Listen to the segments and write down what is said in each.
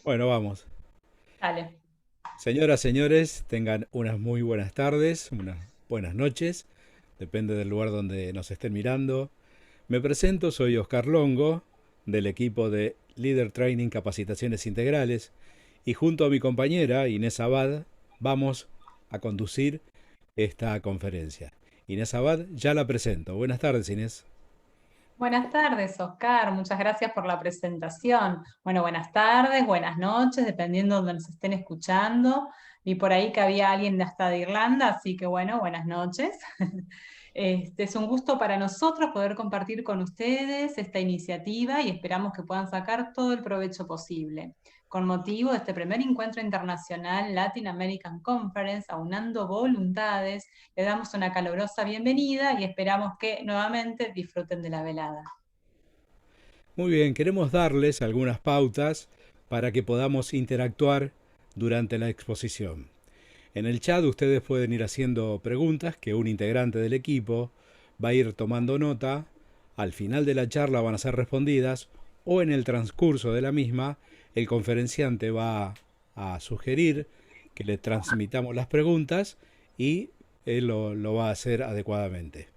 Bueno, vamos. Dale. Señoras, señores, tengan unas muy buenas tardes, unas buenas noches, depende del lugar donde nos estén mirando. Me presento, soy Oscar Longo, del equipo de Leader Training Capacitaciones Integrales, y junto a mi compañera Inés Abad vamos a conducir esta conferencia. Inés Abad, ya la presento. Buenas tardes, Inés. Buenas tardes, Oscar. Muchas gracias por la presentación. Bueno, buenas tardes, buenas noches, dependiendo de donde nos estén escuchando. Vi por ahí que había alguien de hasta de Irlanda, así que bueno, buenas noches. Es un gusto para nosotros poder compartir con ustedes esta iniciativa y esperamos que puedan sacar todo el provecho posible. Con motivo de este primer encuentro internacional Latin American Conference, aunando voluntades, le damos una calurosa bienvenida y esperamos que nuevamente disfruten de la velada. Muy bien, queremos darles algunas pautas para que podamos interactuar durante la exposición. En el chat ustedes pueden ir haciendo preguntas que un integrante del equipo va a ir tomando nota. Al final de la charla van a ser respondidas o en el transcurso de la misma el conferenciante va a sugerir que le transmitamos las preguntas y él lo va a hacer adecuadamente.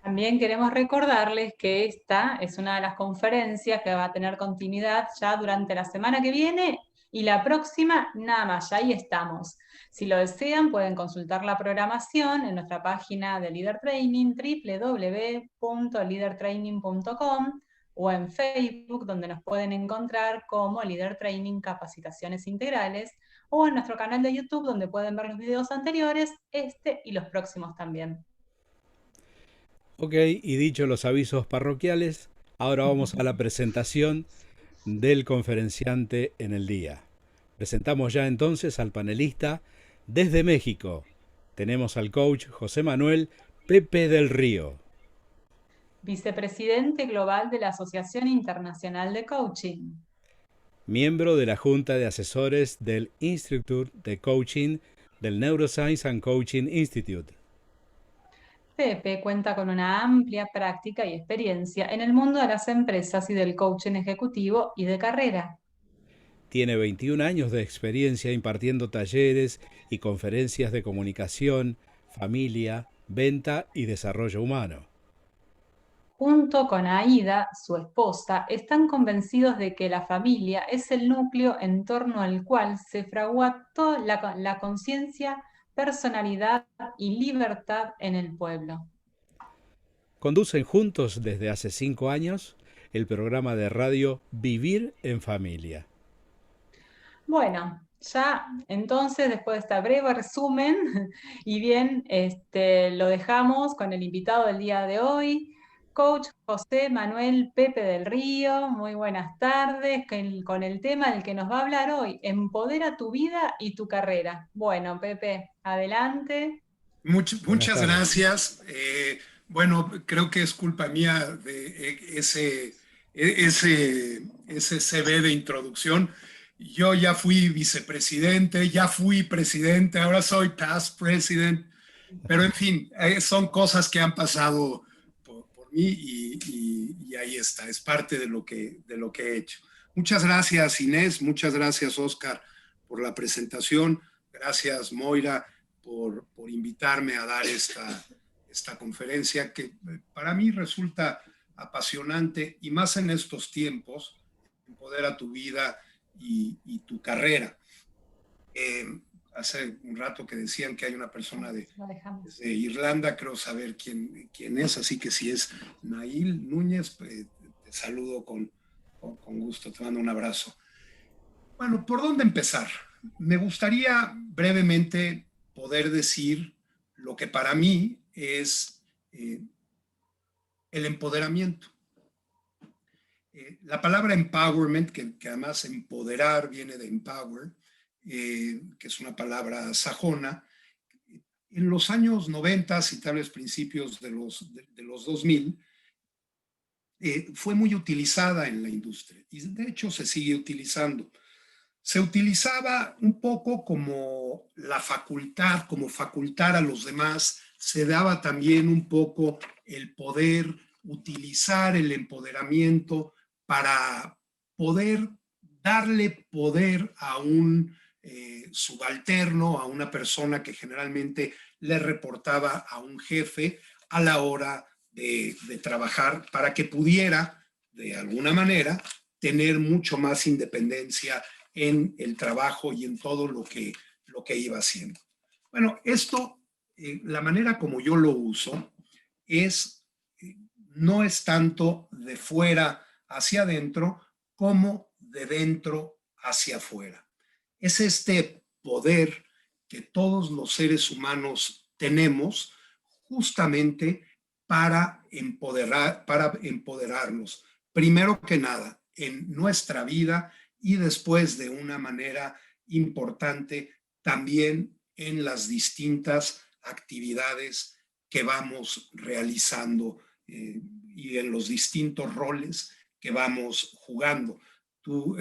También queremos recordarles que esta es una de las conferencias que va a tener continuidad ya durante la semana que viene y la próxima, nada más, ya ahí estamos. Si lo desean, pueden consultar la programación en nuestra página de Leader Training, www.leadertraining.com o en Facebook, donde nos pueden encontrar como Leader Training Capacitaciones Integrales, o en nuestro canal de YouTube, donde pueden ver los videos anteriores, este y los próximos también. Ok, y dicho los avisos parroquiales, ahora vamos a la presentación del conferenciante en el día. Presentamos ya entonces al panelista desde México. Tenemos al coach José Manuel Pepe del Río, Vicepresidente global de la Asociación Internacional de Coaching. miembro de la Junta de Asesores del Institute de Coaching del Neuroscience and Coaching Institute. Pepe cuenta con una amplia práctica y experiencia en el mundo de las empresas y del coaching ejecutivo y de carrera. Tiene 21 años de experiencia impartiendo talleres y conferencias de comunicación, familia, venta y desarrollo humano. Junto con Aida, su esposa, están convencidos de que la familia es el núcleo en torno al cual se fragua toda la conciencia, personalidad y libertad en el pueblo. Conducen juntos desde hace 5 años el programa de radio Vivir en Familia. Bueno, ya entonces, después de este breve resumen, y bien, lo dejamos con el invitado del día de hoy, Coach José Manuel Pepe del Río. Muy buenas tardes, con el tema del que nos va a hablar hoy, empodera tu vida y tu carrera. Bueno, Pepe, adelante. Buenas Muchas tardes. gracias. Bueno, creo que es culpa mía de ese CV de introducción. Yo ya fui vicepresidente, ya fui presidente, ahora soy past president, pero en fin, son cosas que han pasado por mí y ahí está, es parte de lo que he hecho. Muchas gracias, Inés, muchas gracias, Oscar, por la presentación. Gracias, Moira, por invitarme a dar esta conferencia que para mí resulta apasionante y más en estos tiempos, empodera tu vida y tu carrera. Eh, Hace un rato que decían que hay una persona Lo dejamos. de Irlanda, creo saber quién es, así que si es Nail Núñez, te saludo con gusto, te mando un abrazo. Bueno, ¿por dónde empezar? Me gustaría brevemente poder decir lo que para mí es el empoderamiento. La palabra empowerment, que además empoderar viene de empower, que es una palabra sajona, en los años 90 y tal vez principios de los 2000, fue muy utilizada en la industria y de hecho se sigue utilizando. Se utilizaba un poco como la facultad, como facultar a los demás, se daba también un poco el poder utilizar el empoderamiento para poder darle poder a un subalterno, a una persona que generalmente le reportaba a un jefe a la hora de trabajar para que pudiera, de alguna manera, tener mucho más independencia en el trabajo y en todo lo que iba haciendo. Bueno, esto, la manera como yo lo uso es, no es tanto de fuera hacia adentro como de dentro hacia afuera. Es este poder que todos los seres humanos tenemos justamente para empoderarnos, primero que nada, en nuestra vida y después de una manera importante también en las distintas actividades que vamos realizando y en los distintos roles que vamos jugando. Tú,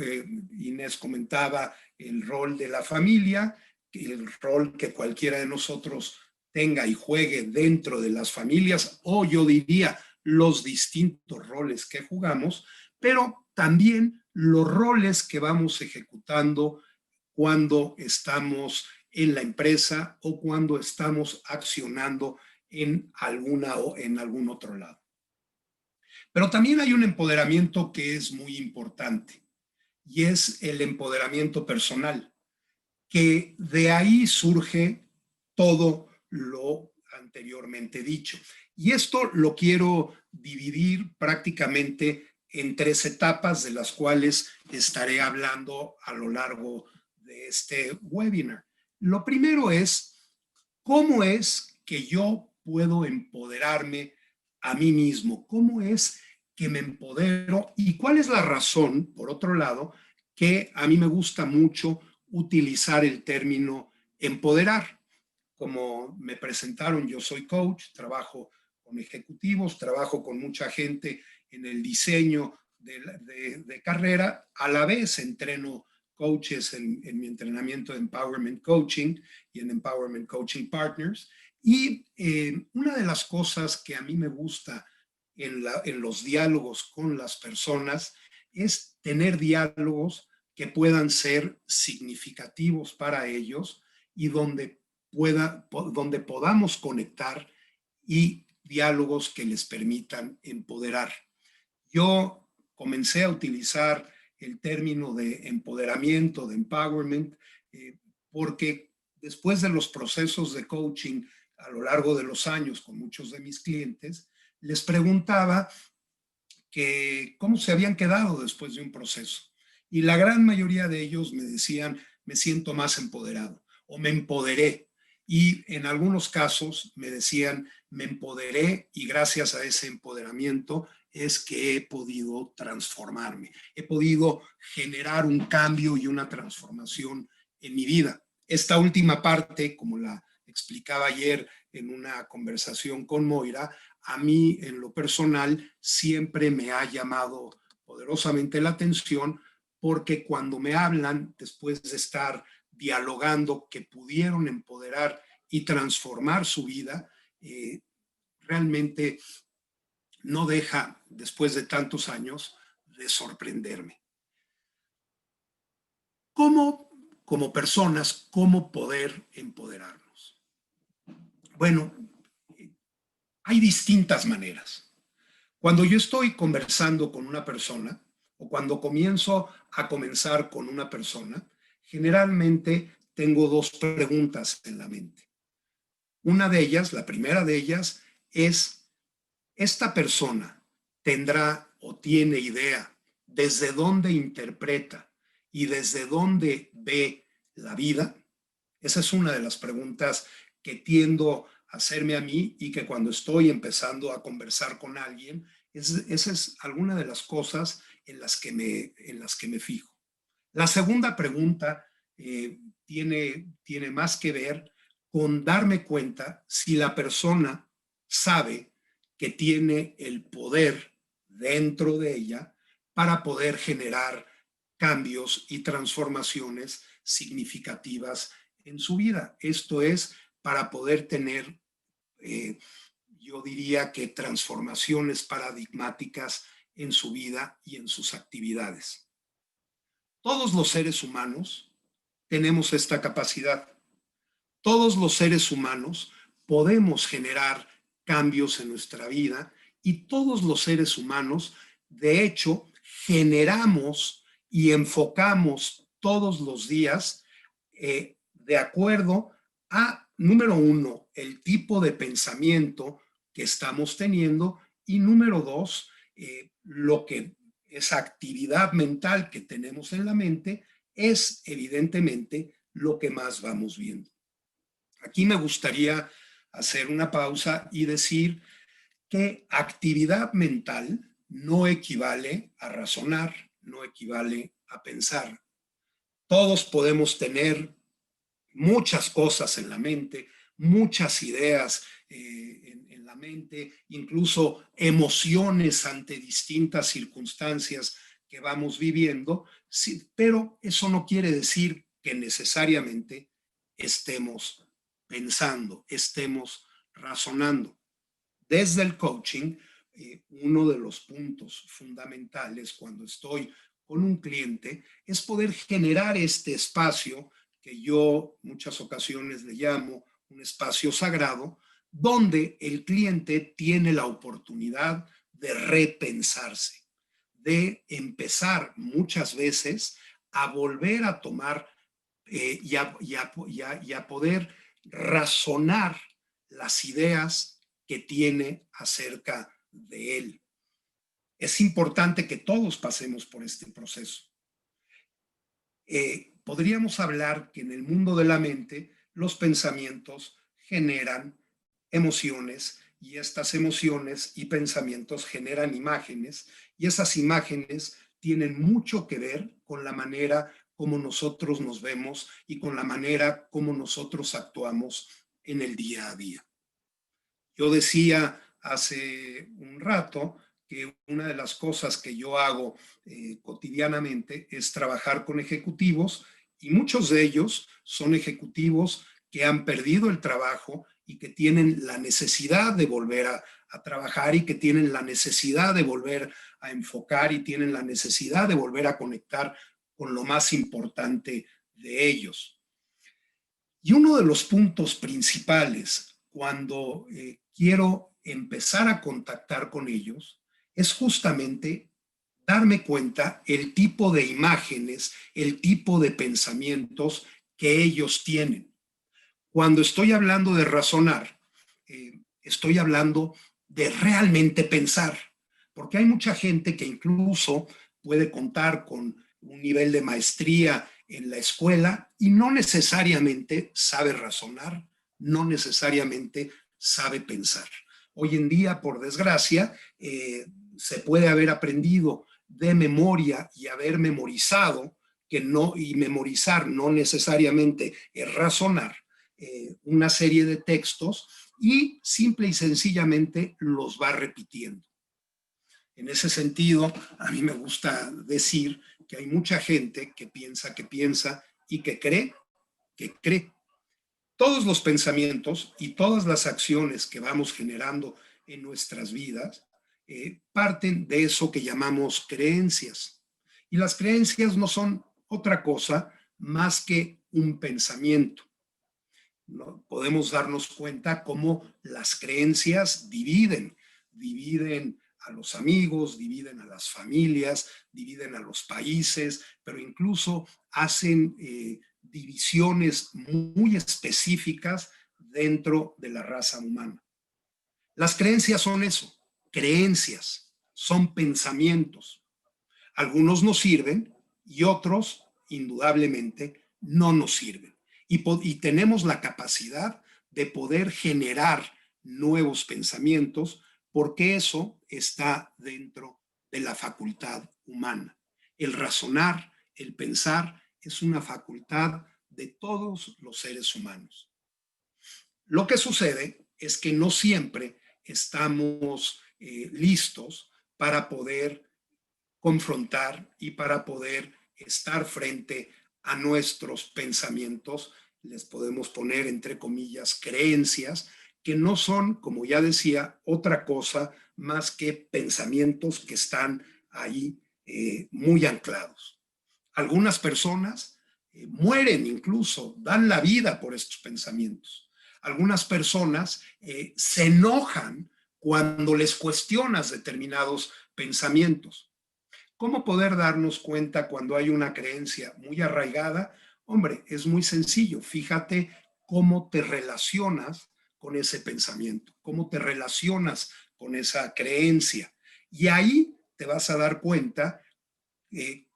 Inés, comentaba el rol de la familia, el rol que cualquiera de nosotros tenga y juegue dentro de las familias, o yo diría los distintos roles que jugamos, pero también los roles que vamos ejecutando cuando estamos en la empresa o cuando estamos accionando en alguna o en algún otro lado. Pero también hay un empoderamiento que es muy importante y es el empoderamiento personal, que de ahí surge todo lo anteriormente dicho. Y esto lo quiero dividir prácticamente en 3 etapas de las cuales estaré hablando a lo largo de este webinar. Lo primero es, ¿cómo es que yo puedo empoderarme a mí mismo? ¿Cómo es que me empodero? ¿Y cuál es la razón, por otro lado, que a mí me gusta mucho utilizar el término empoderar? Como me presentaron, yo soy coach, trabajo con ejecutivos, trabajo con mucha gente en el diseño de carrera, a la vez entreno coaches en mi entrenamiento de Empowerment Coaching y en Empowerment Coaching Partners. Y una de las cosas que a mí me gusta en los diálogos con las personas es tener diálogos que puedan ser significativos para ellos y donde podamos conectar y diálogos que les permitan empoderar. Yo comencé a utilizar el término de empoderamiento, de empowerment, porque después de los procesos de coaching a lo largo de los años con muchos de mis clientes, les preguntaba que cómo se habían quedado después de un proceso. Y la gran mayoría de ellos me decían, me siento más empoderado o me empoderé. Y en algunos casos me decían, me empoderé y gracias a ese empoderamiento es que he podido transformarme, he podido generar un cambio y una transformación en mi vida. Esta última parte, como la explicaba ayer en una conversación con Moira, a mí en lo personal siempre me ha llamado poderosamente la atención porque cuando me hablan después de estar dialogando que pudieron empoderar y transformar su vida, realmente no deja, después de tantos años, de sorprenderme. ¿Cómo, como personas, cómo poder empoderarnos? Bueno, hay distintas maneras. Cuando yo estoy conversando con una persona o cuando comienzo a comenzar con una persona, generalmente tengo 2 preguntas en la mente. Una de ellas, la primera de ellas, es, ¿esta persona tendrá o tiene idea desde dónde interpreta y desde dónde ve la vida? Esa es una de las preguntas que tiendo a hacerme a mí y que cuando estoy empezando a conversar con alguien, esa es alguna de las cosas en las que me fijo. La segunda pregunta tiene más que ver con darme cuenta si la persona sabe que tiene el poder dentro de ella para poder generar cambios y transformaciones significativas en su vida. Esto es para poder tener, yo diría que transformaciones paradigmáticas en su vida y en sus actividades. Todos los seres humanos tenemos esta capacidad. Todos los seres humanos podemos generar cambios en nuestra vida y todos los seres humanos, de hecho, generamos y enfocamos todos los días de acuerdo a, número uno, el tipo de pensamiento que estamos teniendo y número dos, lo que esa actividad mental que tenemos en la mente es evidentemente lo que más vamos viendo. Aquí me gustaría hacer una pausa y decir que actividad mental no equivale a razonar, no equivale a pensar. Todos podemos tener muchas cosas en la mente, muchas ideas en la mente, incluso emociones ante distintas circunstancias que vamos viviendo, sí, pero eso no quiere decir que necesariamente estemos pensando, estemos razonando. Desde el coaching, uno de los puntos fundamentales cuando estoy con un cliente es poder generar este espacio que yo muchas ocasiones le llamo un espacio sagrado, donde el cliente tiene la oportunidad de repensarse, de empezar muchas veces a volver a tomar y a poder razonar las ideas que tiene acerca de él. Es importante que todos pasemos por este proceso. Podríamos hablar que en el mundo de la mente los pensamientos generan emociones y estas emociones y pensamientos generan imágenes y esas imágenes tienen mucho que ver con la manera como nosotros nos vemos y con la manera como nosotros actuamos en el día a día. Yo decía hace un rato que una de las cosas que yo hago cotidianamente es trabajar con ejecutivos y muchos de ellos son ejecutivos que han perdido el trabajo y que tienen la necesidad de volver a trabajar y que tienen la necesidad de volver a enfocar y tienen la necesidad de volver a conectar con lo más importante de ellos. Y uno de los puntos principales cuando quiero empezar a contactar con ellos es justamente darme cuenta el tipo de imágenes, el tipo de pensamientos que ellos tienen. Cuando estoy hablando de razonar, estoy hablando de realmente pensar, porque hay mucha gente que incluso puede contar con un nivel de maestría en la escuela y no necesariamente sabe razonar, no necesariamente sabe pensar. Hoy en día, por desgracia, se puede haber aprendido de memoria y haber memorizado, y memorizar no necesariamente es razonar, una serie de textos y simple y sencillamente los va repitiendo. En ese sentido, a mí me gusta decir que hay mucha gente que piensa y que cree que cree. Todos los pensamientos y todas las acciones que vamos generando en nuestras vidas parten de eso que llamamos creencias. Y las creencias no son otra cosa más que un pensamiento. ¿No? Podemos darnos cuenta cómo las creencias dividen a los amigos, dividen a las familias, dividen a los países, pero incluso hacen divisiones muy específicas dentro de la raza humana. Las creencias son eso, creencias, son pensamientos. Algunos nos sirven y otros, indudablemente, no nos sirven. Y tenemos la capacidad de poder generar nuevos pensamientos porque eso está dentro de la facultad humana. El razonar, el pensar, es una facultad de todos los seres humanos. Lo que sucede es que no siempre estamos listos para poder confrontar y para poder estar frente a nuestros pensamientos. Les podemos poner entre comillas creencias que no son, como ya decía, otra cosa más que pensamientos que están ahí muy anclados. Algunas personas mueren incluso, dan la vida por estos pensamientos. Algunas personas se enojan cuando les cuestionas determinados pensamientos. ¿Cómo poder darnos cuenta cuando hay una creencia muy arraigada? Hombre, es muy sencillo. Fíjate cómo te relacionas con ese pensamiento, cómo te relacionas con esa creencia. Y ahí te vas a dar cuenta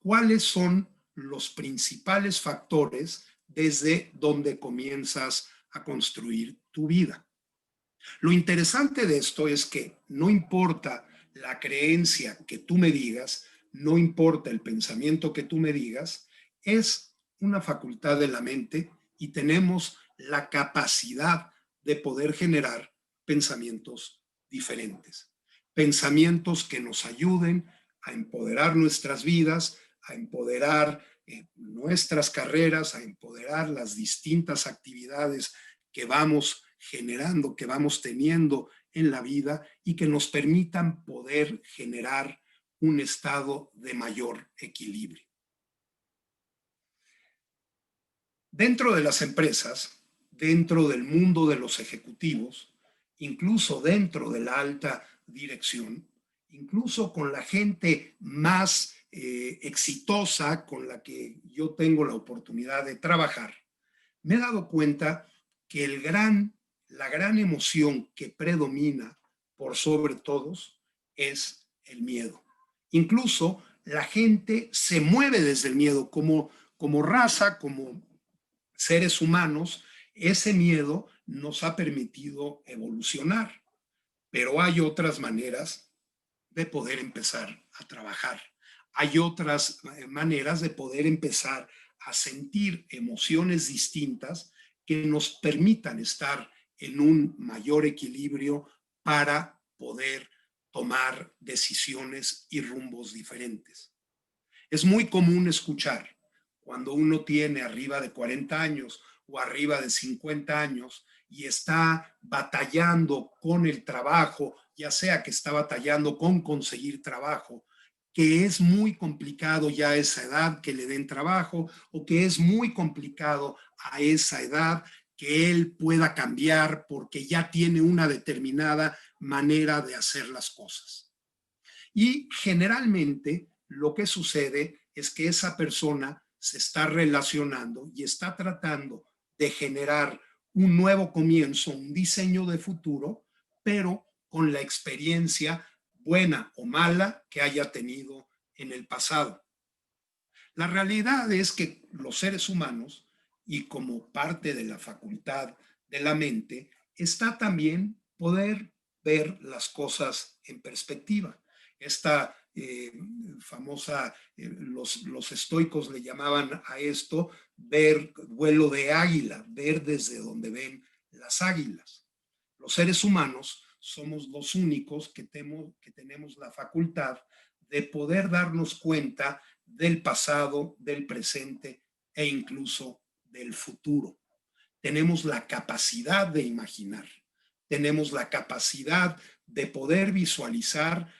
cuáles son los principales factores desde donde comienzas a construir tu vida. Lo interesante de esto es que no importa la creencia que tú me digas, no importa el pensamiento que tú me digas, es una facultad de la mente y tenemos la capacidad de poder generar pensamientos diferentes. Pensamientos que nos ayuden a empoderar nuestras vidas, a empoderar nuestras carreras, a empoderar las distintas actividades que vamos generando, que vamos teniendo en la vida y que nos permitan poder generar un estado de mayor equilibrio. Dentro de las empresas, dentro del mundo de los ejecutivos, incluso dentro de la alta dirección, incluso con la gente más exitosa con la que yo tengo la oportunidad de trabajar, me he dado cuenta que la gran emoción que predomina por sobre todos es el miedo. Incluso la gente se mueve desde el miedo como raza, como seres humanos. Ese miedo nos ha permitido evolucionar, pero hay otras maneras de poder empezar a trabajar. Hay otras maneras de poder empezar a sentir emociones distintas que nos permitan estar en un mayor equilibrio para poder tomar decisiones y rumbos diferentes. Es muy común escuchar cuando uno tiene arriba de 40 años o arriba de 50 años y está batallando con el trabajo, ya sea que está batallando con conseguir trabajo, que es muy complicado ya a esa edad que le den trabajo o que es muy complicado a esa edad que él pueda cambiar porque ya tiene una determinada manera de hacer las cosas. Y generalmente lo que sucede es que esa persona se está relacionando y está tratando de generar un nuevo comienzo, un diseño de futuro, pero con la experiencia buena o mala que haya tenido en el pasado. La realidad es que los seres humanos, y como parte de la facultad de la mente, está también poder ver las cosas en perspectiva. Esta famosa, los estoicos le llamaban a esto ver vuelo de águila, ver desde donde ven las águilas. Los seres humanos somos los únicos que tenemos la facultad de poder darnos cuenta del pasado, del presente e incluso del futuro. Tenemos la capacidad de imaginar, tenemos la capacidad de poder visualizar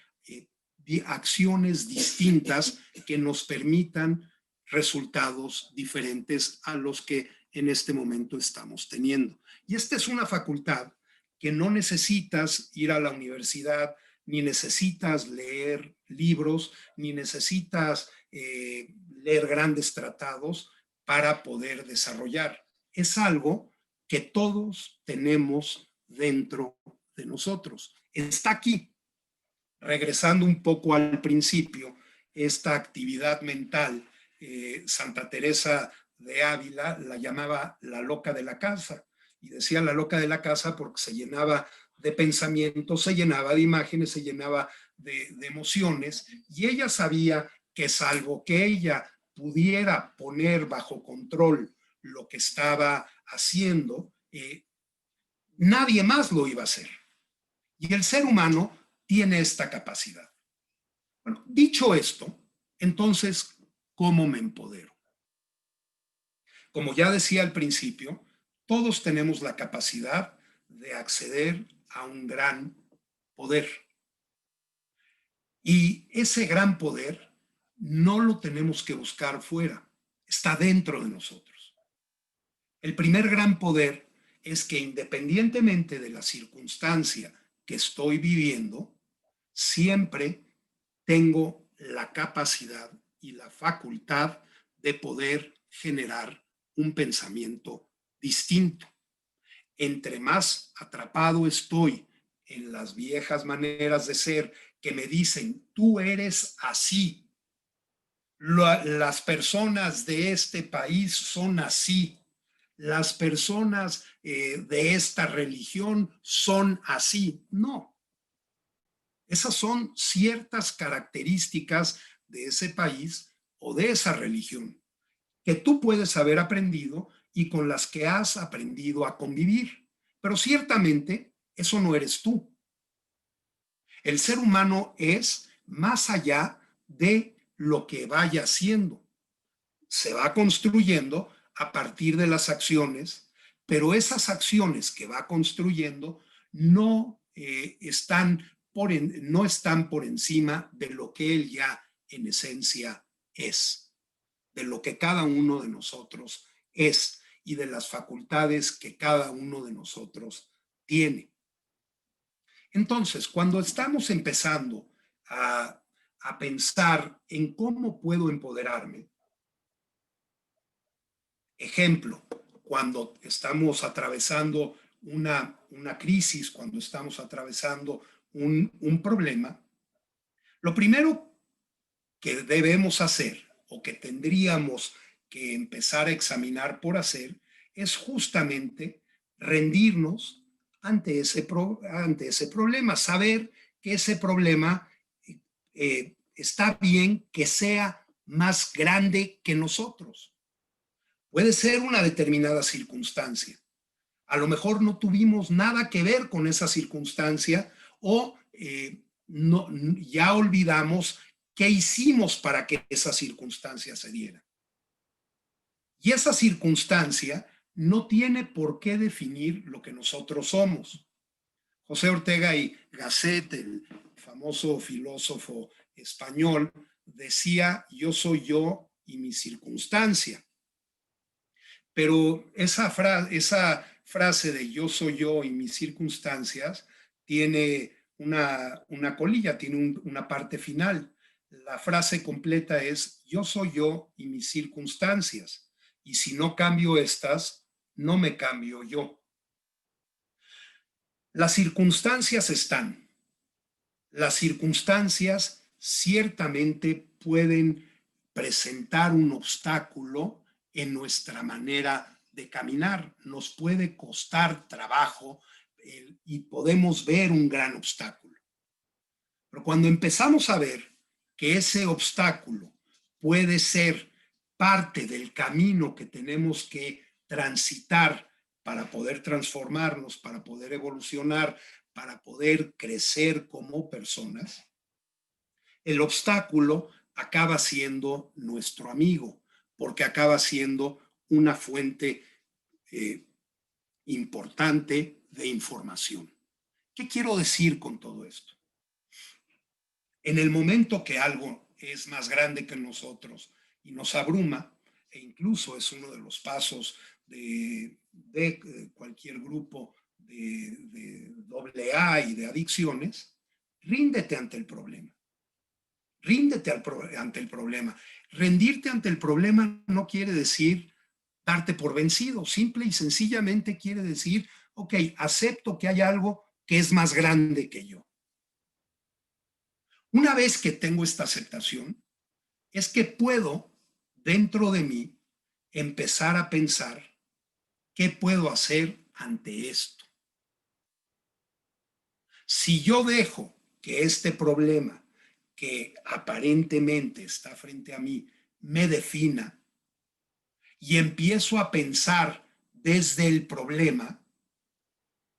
acciones distintas que nos permitan resultados diferentes a los que en este momento estamos teniendo. Y esta es una facultad que no necesitas ir a la universidad, ni necesitas leer libros, ni necesitas leer grandes tratados para poder desarrollar. Es algo que todos tenemos dentro de nosotros. Está aquí. Regresando un poco al principio, esta actividad mental, Santa Teresa de Ávila la llamaba la loca de la casa. Y decía la loca de la casa porque se llenaba de pensamientos, se llenaba de imágenes, se llenaba de emociones. Y ella sabía que salvo que ella pudiera poner bajo control lo que estaba haciendo, nadie más lo iba a hacer. Y el ser humano tiene esta capacidad. Bueno, dicho esto, entonces, ¿cómo me empodero? Como ya decía al principio, todos tenemos la capacidad de acceder a un gran poder. Y ese gran poder no lo tenemos que buscar fuera, está dentro de nosotros. El primer gran poder es que independientemente de la circunstancia que estoy viviendo, siempre tengo la capacidad y la facultad de poder generar un pensamiento distinto. Entre más atrapado estoy en las viejas maneras de ser que me dicen, tú eres así, las personas de este país son así, las personas de esta religión son así. No, esas son ciertas características de ese país o de esa religión que tú puedes haber aprendido y con las que has aprendido a convivir. Pero ciertamente eso no eres tú. El ser humano es más allá de lo que vaya haciendo. Se va construyendo a partir de las acciones, pero esas acciones que va construyendo no, no están por encima de lo que él ya en esencia es, de lo que cada uno de nosotros es y de las facultades que cada uno de nosotros tiene. Entonces, cuando estamos empezando a pensar en cómo puedo empoderarme, ejemplo, cuando estamos atravesando una crisis, cuando estamos atravesando un problema, lo primero que debemos hacer o que tendríamos que empezar a examinar por hacer es justamente rendirnos ante ese problema, saber que ese problema está bien que sea más grande que nosotros. Puede ser una determinada circunstancia. A lo mejor no tuvimos nada que ver con esa circunstancia o no, ya olvidamos qué hicimos para que esa circunstancia se diera. Y esa circunstancia no tiene por qué definir lo que nosotros somos. José Ortega y Gasset, el famoso filósofo español, decía, yo soy yo y mi circunstancia. Pero esa frase de yo soy yo y mis circunstancias tiene una colilla, tiene una parte final. La frase completa es yo soy yo y mis circunstancias. Y si no cambio estas, no me cambio yo. Las circunstancias están. Las circunstancias ciertamente pueden presentar un obstáculo en nuestra manera de caminar. Nos puede costar trabajo y podemos ver un gran obstáculo. Pero cuando empezamos a ver que ese obstáculo puede ser parte del camino que tenemos que transitar para poder transformarnos, para poder evolucionar, para poder crecer como personas, el obstáculo acaba siendo nuestro amigo, porque acaba siendo una fuente importante de información. ¿Qué quiero decir con todo esto? En el momento que algo es más grande que nosotros y nos abruma, e incluso es uno de los pasos de cualquier grupo de AA y de adicciones, ríndete ante el problema. Ríndete ante el problema. Rendirte ante el problema no quiere decir darte por vencido, simple y sencillamente quiere decir, ok, acepto que hay algo que es más grande que yo. Una vez que tengo esta aceptación, es que puedo, dentro de mí, empezar a pensar qué puedo hacer ante esto. Si yo dejo que este problema que aparentemente está frente a mí me defina y empiezo a pensar desde el problema,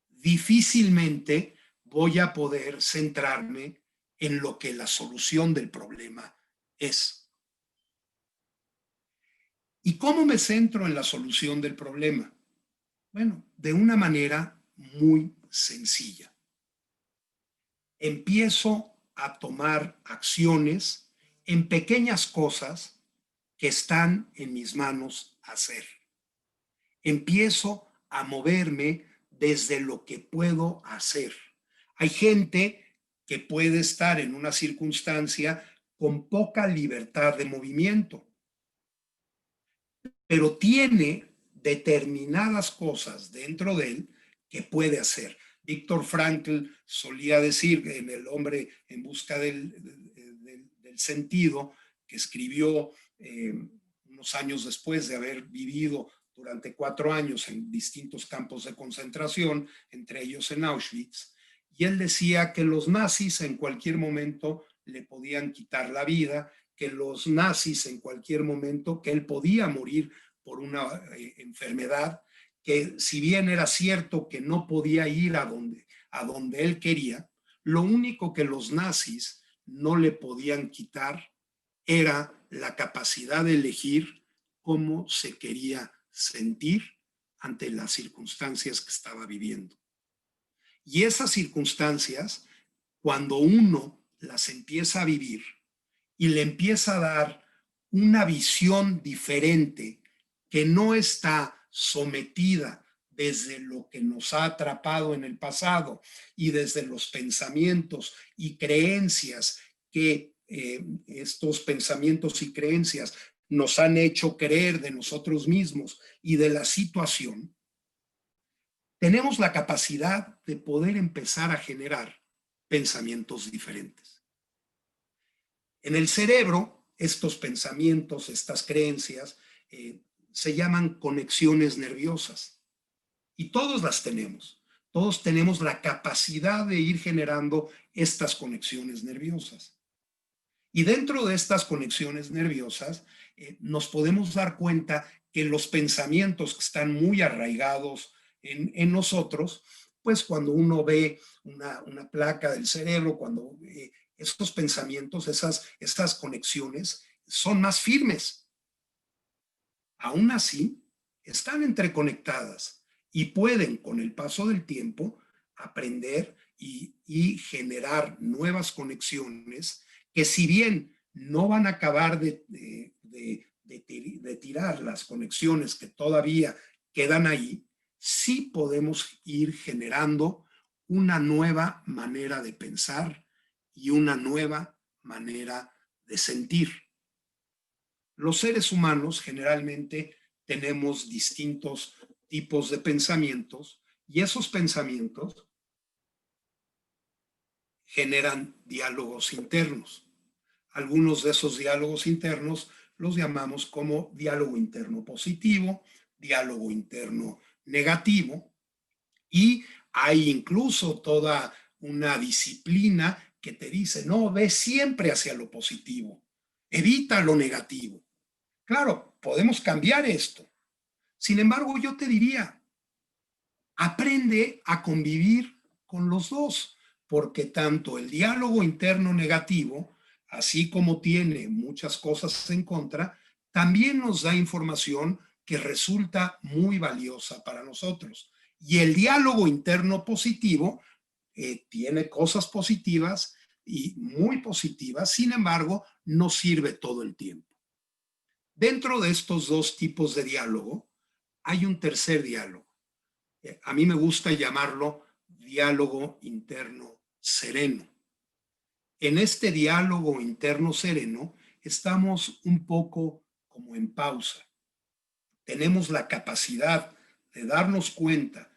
difícilmente voy a poder centrarme en lo que la solución del problema es. ¿Y cómo me centro en la solución del problema? Bueno, de una manera muy sencilla. Empiezo a tomar acciones en pequeñas cosas que están en mis manos hacer. Empiezo a moverme desde lo que puedo hacer. Hay gente que puede estar en una circunstancia con poca libertad de movimiento, pero tiene determinadas cosas dentro de él que puede hacer. Víctor Frankl solía decir en El hombre en busca del sentido, que escribió unos años después de haber vivido durante 4 años en distintos campos de concentración, entre ellos en Auschwitz, y él decía que los nazis en cualquier momento le podían quitar la vida, que los nazis en cualquier momento, que él podía morir por una enfermedad, que si bien era cierto que no podía ir a donde él quería, lo único que los nazis no le podían quitar era la capacidad de elegir cómo se quería sentir ante las circunstancias que estaba viviendo. Y esas circunstancias, cuando uno las empieza a vivir y le empieza a dar una visión diferente que no está sometida desde lo que nos ha atrapado en el pasado y desde los pensamientos y creencias que estos pensamientos y creencias nos han hecho creer de nosotros mismos y de la situación, tenemos la capacidad de poder empezar a generar pensamientos diferentes. En el cerebro, estos pensamientos, estas creencias, se llaman conexiones nerviosas y todos las tenemos. Todos tenemos la capacidad de ir generando estas conexiones nerviosas. Y dentro de estas conexiones nerviosas nos podemos dar cuenta que los pensamientos que están muy arraigados en nosotros, pues cuando uno ve una placa del cerebro, cuando estos pensamientos, esas conexiones son más firmes. Aún así, están entreconectadas y pueden, con el paso del tiempo, aprender y generar nuevas conexiones que, si bien no van a acabar de tirar las conexiones que todavía quedan ahí, sí podemos ir generando una nueva manera de pensar y una nueva manera de sentir. Los seres humanos generalmente tenemos distintos tipos de pensamientos y esos pensamientos generan diálogos internos. Algunos de esos diálogos internos los llamamos como diálogo interno positivo, diálogo interno negativo, y hay incluso toda una disciplina que te dice, no, ve siempre hacia lo positivo, evita lo negativo. Claro, podemos cambiar esto. Sin embargo, yo te diría, aprende a convivir con los dos, porque tanto el diálogo interno negativo, así como tiene muchas cosas en contra, también nos da información que resulta muy valiosa para nosotros. Y el diálogo interno positivo tiene cosas positivas y muy positivas, sin embargo, no sirve todo el tiempo. Dentro de estos dos tipos de diálogo, hay un tercer diálogo. A mí me gusta llamarlo diálogo interno sereno. En este diálogo interno sereno estamos un poco como en pausa. Tenemos la capacidad de darnos cuenta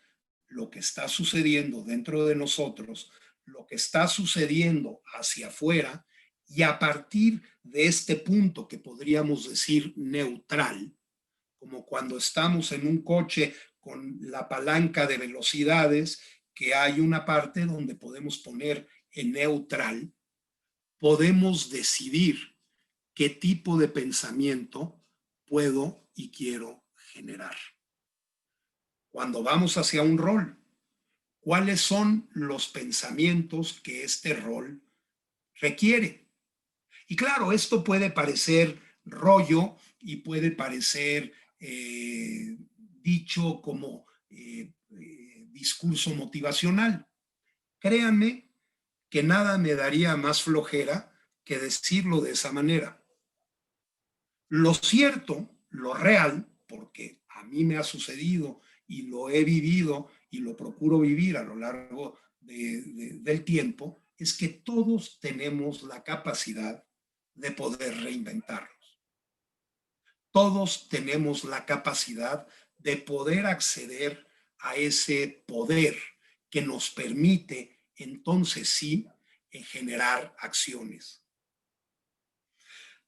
lo que está sucediendo dentro de nosotros, lo que está sucediendo hacia afuera, y a partir de este punto que podríamos decir neutral, como cuando estamos en un coche con la palanca de velocidades, que hay una parte donde podemos poner en neutral, podemos decidir qué tipo de pensamiento puedo y quiero generar. Cuando vamos hacia un rol, ¿cuáles son los pensamientos que este rol requiere? Y claro, esto puede parecer rollo y puede parecer dicho como discurso motivacional. Créanme que nada me daría más flojera que decirlo de esa manera. Lo cierto, lo real, porque a mí me ha sucedido y lo he vivido y lo procuro vivir a lo largo del tiempo, es que todos tenemos la capacidad de poder reinventarnos. Todos tenemos la capacidad de poder acceder a ese poder que nos permite entonces sí generar acciones.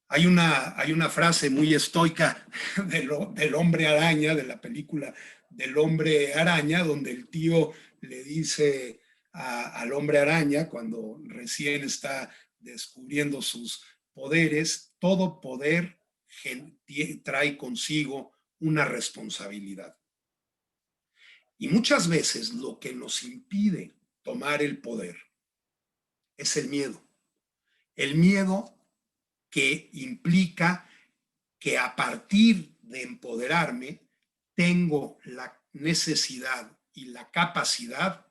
Hay una frase muy estoica del hombre araña, de la película del hombre araña, donde el tío le dice al hombre araña, cuando recién está descubriendo sus poderes, todo poder trae consigo una responsabilidad. Y muchas veces lo que nos impide tomar el poder es el miedo. El miedo que implica que a partir de empoderarme tengo la necesidad y la capacidad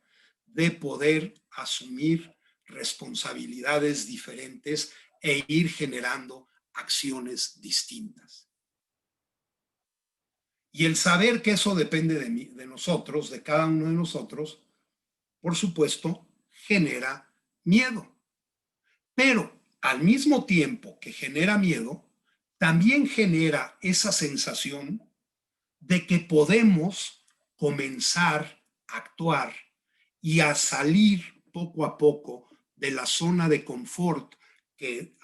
de poder asumir responsabilidades diferentes e ir generando acciones distintas. Y el saber que eso depende de nosotros, de cada uno de nosotros, por supuesto, genera miedo. Pero al mismo tiempo que genera miedo, también genera esa sensación de que podemos comenzar a actuar y a salir poco a poco de la zona de confort que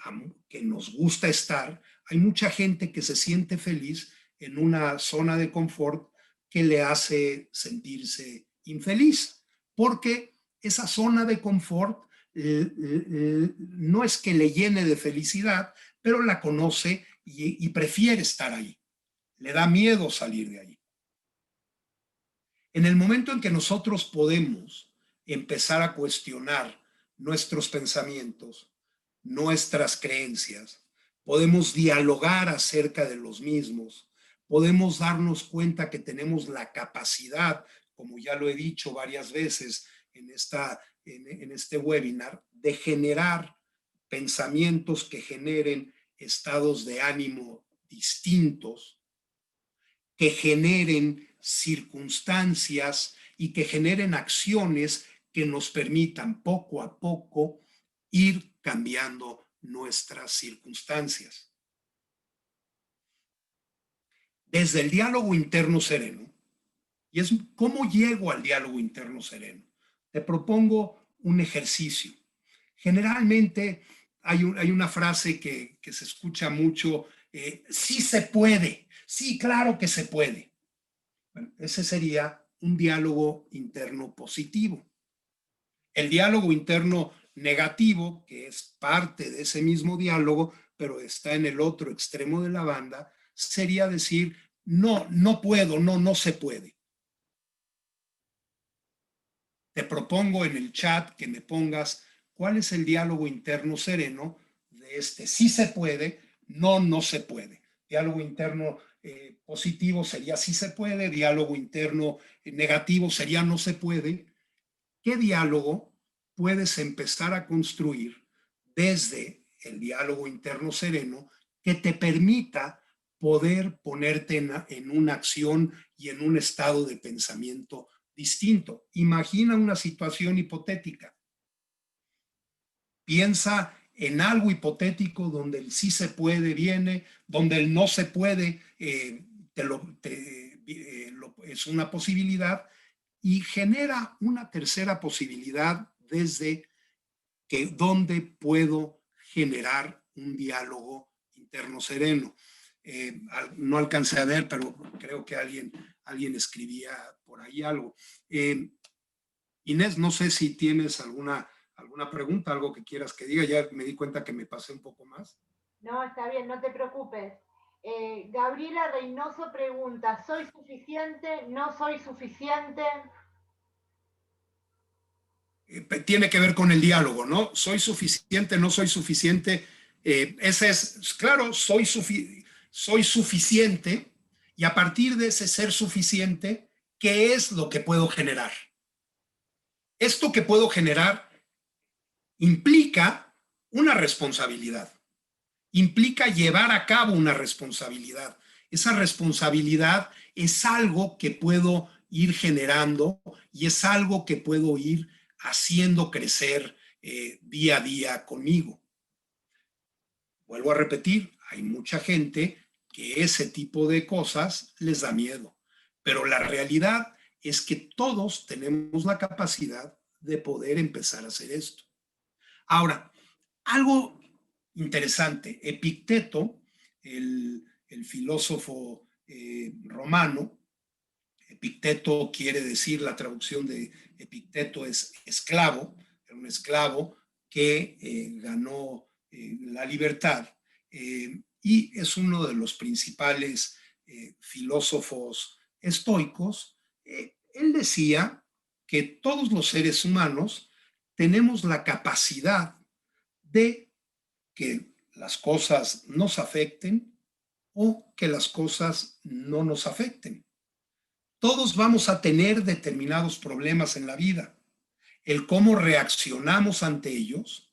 nos gusta estar. Hay mucha gente que se siente feliz en una zona de confort que le hace sentirse infeliz, porque esa zona de confort no es que le llene de felicidad, pero la conoce y prefiere estar ahí. Le da miedo salir de ahí. En el momento en que nosotros podemos empezar a cuestionar nuestros pensamientos, nuestras creencias, podemos dialogar acerca de los mismos, podemos darnos cuenta que tenemos la capacidad, como ya lo he dicho varias veces en este webinar, de generar pensamientos que generen estados de ánimo distintos, que generen circunstancias y que generen acciones que nos permitan poco a poco ir cambiando nuestras circunstancias. Desde el diálogo interno sereno, y es cómo llego al diálogo interno sereno. Te propongo un ejercicio. Generalmente hay una frase que se escucha mucho, sí se puede, sí, claro que se puede. Bueno, ese sería un diálogo interno positivo. El diálogo interno negativo, que es parte de ese mismo diálogo, pero está en el otro extremo de la banda, sería decir, no, no puedo, no se puede. Te propongo en el chat que me pongas cuál es el diálogo interno sereno de este sí se puede, no se puede. Diálogo interno positivo sería sí se puede, diálogo interno negativo sería no se puede. ¿Qué diálogo puedes empezar a construir desde el diálogo interno sereno que te permita poder ponerte en una acción y en un estado de pensamiento distinto? Imagina una situación hipotética. Piensa en algo hipotético donde el sí se puede viene, donde el no se puede es una posibilidad, y genera una tercera posibilidad desde donde puedo generar un diálogo interno sereno. No alcancé a ver, pero creo que alguien escribía por ahí algo. Inés, no sé si tienes alguna pregunta, algo que quieras que diga. Ya me di cuenta que me pasé un poco más. No, está bien, no te preocupes. Gabriela Reynoso pregunta, ¿soy suficiente? ¿No soy suficiente? Tiene que ver con el diálogo, ¿no? ¿Soy suficiente? ¿No soy suficiente? Ese es, claro, soy suficiente, y a partir de ese ser suficiente, ¿qué es lo que puedo generar? Esto que puedo generar implica una responsabilidad. Implica llevar a cabo una responsabilidad. Esa responsabilidad es algo que puedo ir generando y es algo que puedo ir haciendo crecer día a día conmigo. Vuelvo a repetir, hay mucha gente que ese tipo de cosas les da miedo, pero la realidad es que todos tenemos la capacidad de poder empezar a hacer esto. Ahora, algo interesante, Epicteto, el filósofo romano, Epicteto quiere decir, la traducción de Epicteto es esclavo, era un esclavo que ganó la libertad y es uno de los principales filósofos estoicos. Él decía que todos los seres humanos tenemos la capacidad de que las cosas nos afecten o que las cosas no nos afecten. Todos vamos a tener determinados problemas en la vida. El cómo reaccionamos ante ellos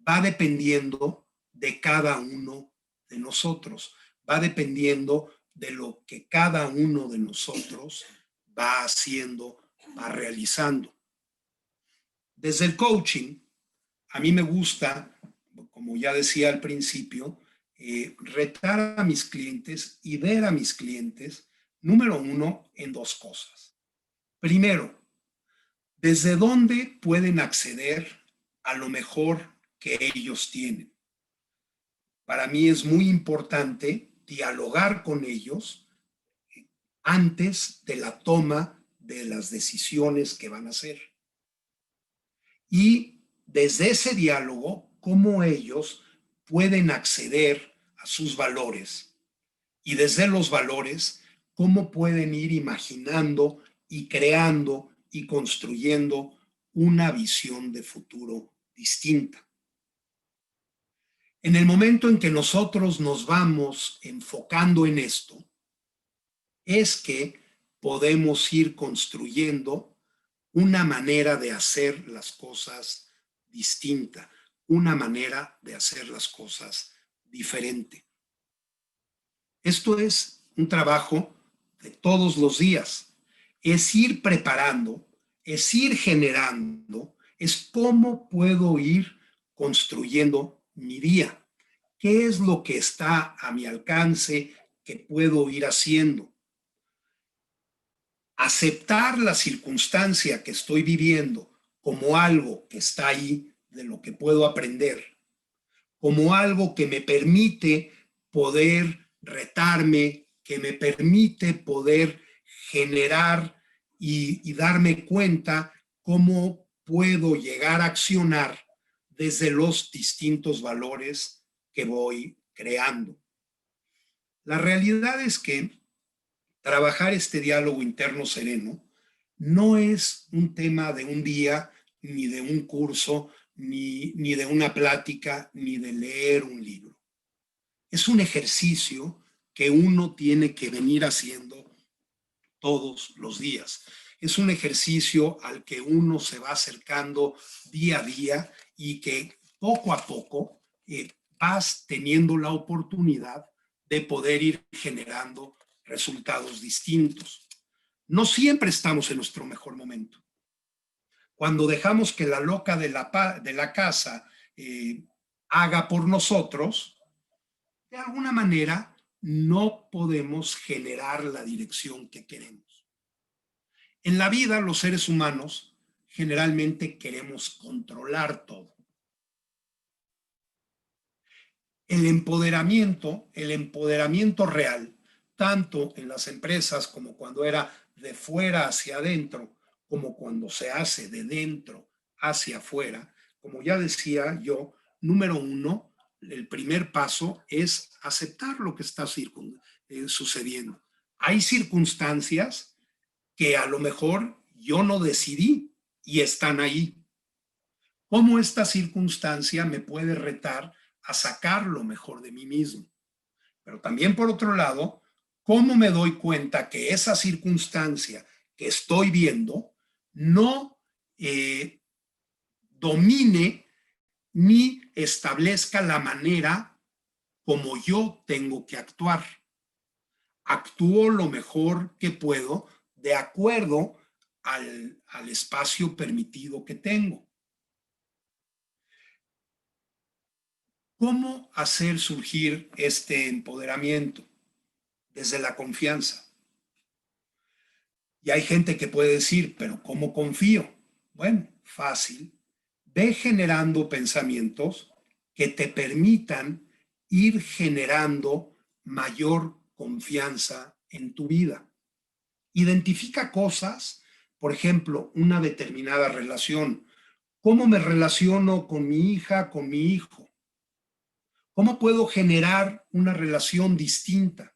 va dependiendo de cada uno de nosotros, va dependiendo de lo que cada uno de nosotros va haciendo, va realizando. Desde el coaching, a mí me gusta, como ya decía al principio, retar a mis clientes y ver a mis clientes, número uno, en dos cosas. Primero, ¿desde dónde pueden acceder a lo mejor que ellos tienen? Para mí es muy importante dialogar con ellos antes de la toma de las decisiones que van a hacer. Y desde ese diálogo, cómo ellos pueden acceder a sus valores. Y desde los valores, cómo pueden ir imaginando y creando y construyendo una visión de futuro distinta. En el momento en que nosotros nos vamos enfocando en esto, es que podemos ir construyendo una manera de hacer las cosas distinta, una manera de hacer las cosas diferente. Esto es un trabajo de todos los días, es ir preparando, es ir generando, es cómo puedo ir construyendo mi día, qué es lo que está a mi alcance que puedo ir haciendo. Aceptar la circunstancia que estoy viviendo como algo que está ahí, de lo que puedo aprender, como algo que me permite poder retarme, que me permite poder generar y darme cuenta cómo puedo llegar a accionar desde los distintos valores que voy creando. La realidad es que trabajar este diálogo interno sereno no es un tema de un día, ni de un curso, ni de una plática, ni de leer un libro. Es un ejercicio que uno tiene que venir haciendo todos los días. Es un ejercicio al que uno se va acercando día a día y que poco a poco vas teniendo la oportunidad de poder ir generando resultados distintos. No siempre estamos en nuestro mejor momento. Cuando dejamos que la loca de la casa haga por nosotros, de alguna manera no podemos generar la dirección que queremos. En la vida, los seres humanos generalmente queremos controlar todo. El empoderamiento real, tanto en las empresas como cuando era de fuera hacia adentro, como cuando se hace de dentro hacia afuera, como ya decía yo, número uno, el primer paso es aceptar lo que está sucediendo. Hay circunstancias que a lo mejor yo no decidí y están ahí. ¿Cómo esta circunstancia me puede retar a sacar lo mejor de mí mismo? Pero también, por otro lado, ¿cómo me doy cuenta que esa circunstancia que estoy viendo no domine ni establezca la manera como yo tengo que actuar. Actúo lo mejor que puedo de acuerdo al espacio permitido que tengo. ¿Cómo hacer surgir este empoderamiento? Desde la confianza. Y hay gente que puede decir, pero ¿cómo confío? Bueno, fácil. Ve generando pensamientos que te permitan ir generando mayor confianza en tu vida. Identifica cosas, por ejemplo, una determinada relación. ¿Cómo me relaciono con mi hija, con mi hijo? ¿Cómo puedo generar una relación distinta?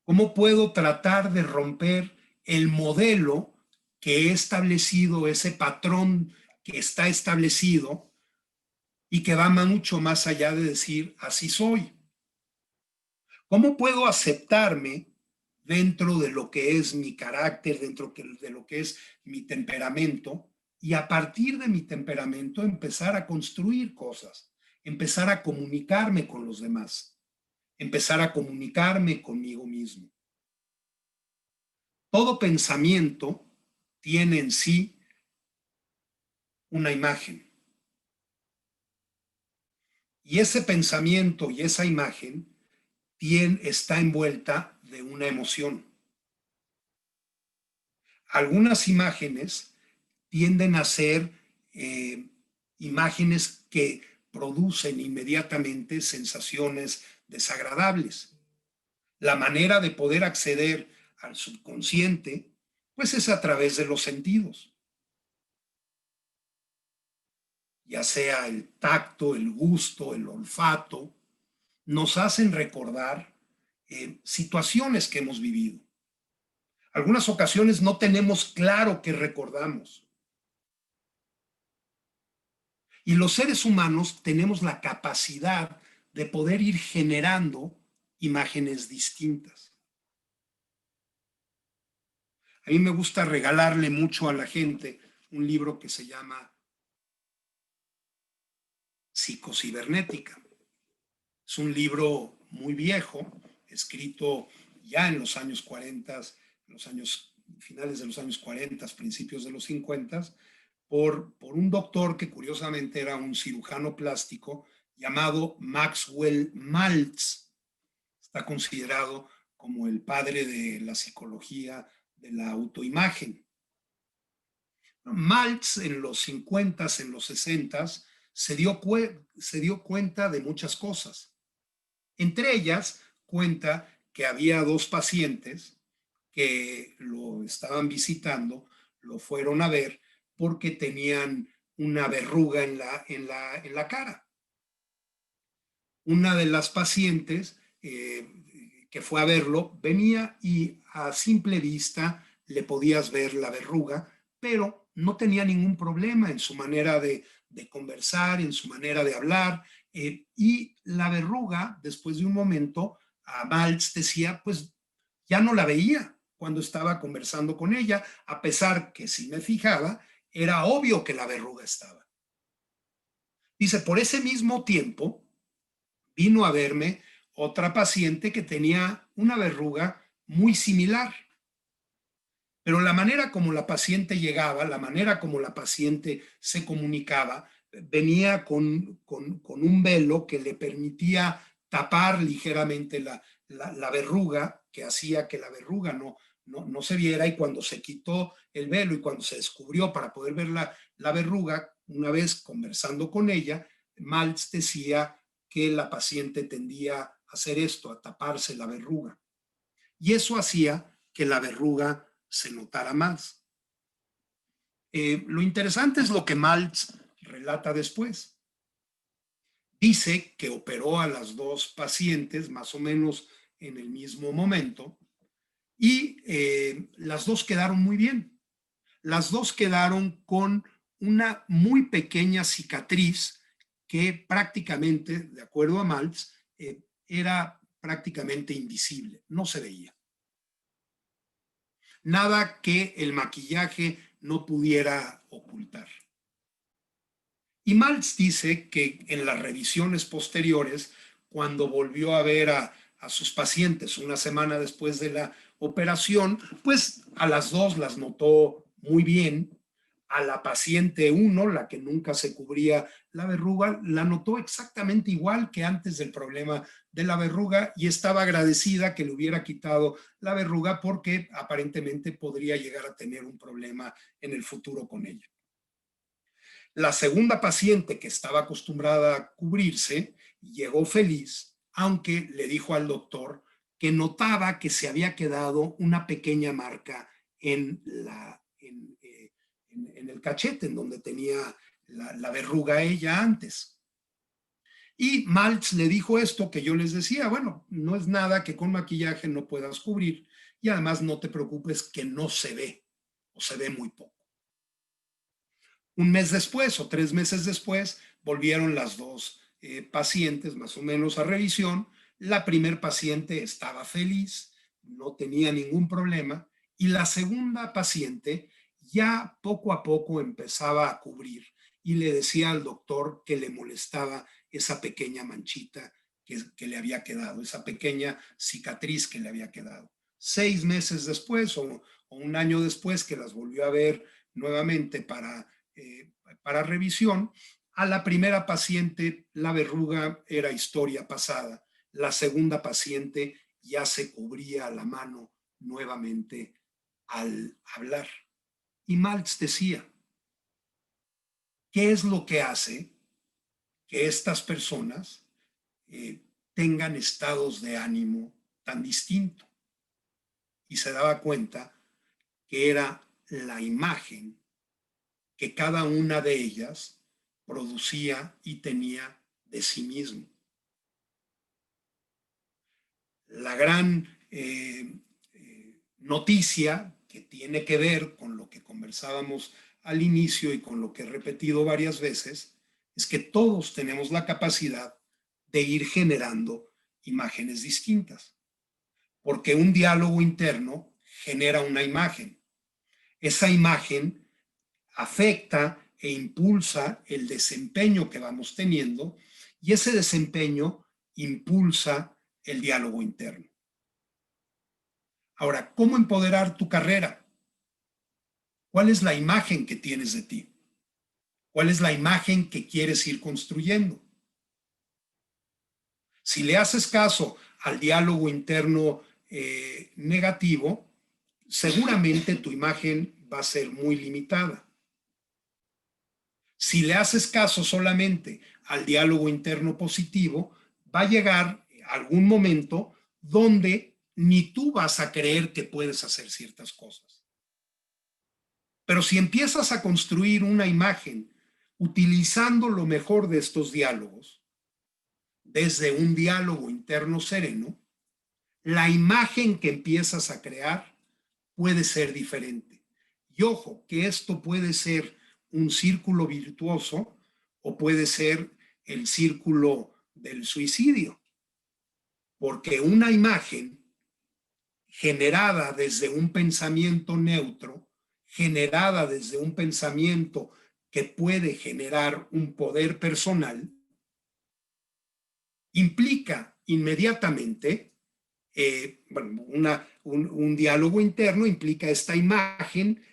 ¿Cómo puedo tratar de romper el modelo que he establecido, ese patrón que está establecido y que va mucho más allá de decir así soy? ¿Cómo puedo aceptarme dentro de lo que es mi carácter, dentro de lo que es mi temperamento, y a partir de mi temperamento empezar a construir cosas, empezar a comunicarme con los demás, empezar a comunicarme conmigo mismo? Todo pensamiento tiene en sí una imagen. Y ese pensamiento y esa imagen está envuelta de una emoción. Algunas imágenes tienden a ser imágenes que producen inmediatamente sensaciones desagradables. La manera de poder acceder al subconsciente, pues es a través de los sentidos. Ya sea el tacto, el gusto, el olfato, nos hacen recordar situaciones que hemos vivido. Algunas ocasiones no tenemos claro qué recordamos. Y los seres humanos tenemos la capacidad de poder ir generando imágenes distintas. A mí me gusta regalarle mucho a la gente un libro que se llama Psicocibernética. Es un libro muy viejo, escrito ya en los años 40, finales de los años 40, principios de los 50, por un doctor que curiosamente era un cirujano plástico llamado Maxwell Maltz. Está considerado como el padre de la psicología de la autoimagen. Maltz en los 50, en los 60, se dio cuenta de muchas cosas. Entre ellas, cuenta que había dos pacientes que lo estaban visitando, lo fueron a ver porque tenían una verruga en la cara. Una de las pacientes que fue a verlo venía y a simple vista le podías ver la verruga, pero no tenía ningún problema en su manera de conversar, en su manera de hablar, y la verruga, después de un momento, a Maltz decía, pues ya no la veía cuando estaba conversando con ella, a pesar que si me fijaba, era obvio que la verruga estaba. Dice, por ese mismo tiempo, vino a verme otra paciente que tenía una verruga muy similar. Pero la manera como la paciente llegaba, la manera como la paciente se comunicaba, venía con un velo que le permitía tapar ligeramente la verruga, que hacía que la verruga no se viera, y cuando se quitó el velo y cuando se descubrió para poder ver la verruga, una vez conversando con ella, Maltz decía que la paciente tendía a hacer esto, a taparse la verruga. Y eso hacía que la verruga se notara más. Lo interesante es lo que Maltz relata después. Dice que operó a las dos pacientes más o menos en el mismo momento y las dos quedaron muy bien. Las dos quedaron con una muy pequeña cicatriz que prácticamente, de acuerdo a Maltz, era prácticamente invisible, no se veía. Nada que el maquillaje no pudiera ocultar. Y Maltz dice que en las revisiones posteriores, cuando volvió a ver a sus pacientes una semana después de la operación, pues a las dos las notó muy bien. A la paciente 1, la que nunca se cubría la verruga, la notó exactamente igual que antes del problema de la verruga y estaba agradecida que le hubiera quitado la verruga porque aparentemente podría llegar a tener un problema en el futuro con ella. La segunda paciente, que estaba acostumbrada a cubrirse, llegó feliz, aunque le dijo al doctor que notaba que se había quedado una pequeña marca en el cachete, en donde tenía la verruga ella antes. Y Maltz le dijo esto que yo les decía, bueno, no es nada que con maquillaje no puedas cubrir y además no te preocupes que no se ve o se ve muy poco. Un mes después o 3 meses después volvieron las dos pacientes más o menos a revisión. La primer paciente estaba feliz, no tenía ningún problema y la segunda paciente ya poco a poco empezaba a cubrir y le decía al doctor que le molestaba esa pequeña manchita que le había quedado, esa pequeña cicatriz que le había quedado. 6 meses después o un año después que las volvió a ver nuevamente para revisión, a la primera paciente la verruga era historia pasada, la segunda paciente ya se cubría la mano nuevamente al hablar. Y Maltz decía, ¿qué es lo que hace que estas personas tengan estados de ánimo tan distintos? Y se daba cuenta que era la imagen que cada una de ellas producía y tenía de sí mismo. La gran noticia que tiene que ver con lo que conversábamos al inicio y con lo que he repetido varias veces es que todos tenemos la capacidad de ir generando imágenes distintas, porque un diálogo interno genera una imagen. Esa imagen afecta e impulsa el desempeño que vamos teniendo y ese desempeño impulsa el diálogo interno. Ahora, ¿cómo empoderar tu carrera? ¿Cuál es la imagen que tienes de ti? ¿Cuál es la imagen que quieres ir construyendo? Si le haces caso al diálogo interno negativo, seguramente tu imagen va a ser muy limitada. Si le haces caso solamente al diálogo interno positivo, va a llegar algún momento donde ni tú vas a creer que puedes hacer ciertas cosas. Pero si empiezas a construir una imagen utilizando lo mejor de estos diálogos, desde un diálogo interno sereno, la imagen que empiezas a crear puede ser diferente. Y ojo, que esto puede ser un círculo virtuoso o puede ser el círculo del suicidio, porque una imagen generada desde un pensamiento neutro, generada desde un pensamiento que puede generar un poder personal, implica inmediatamente un diálogo interno, implica esta imagen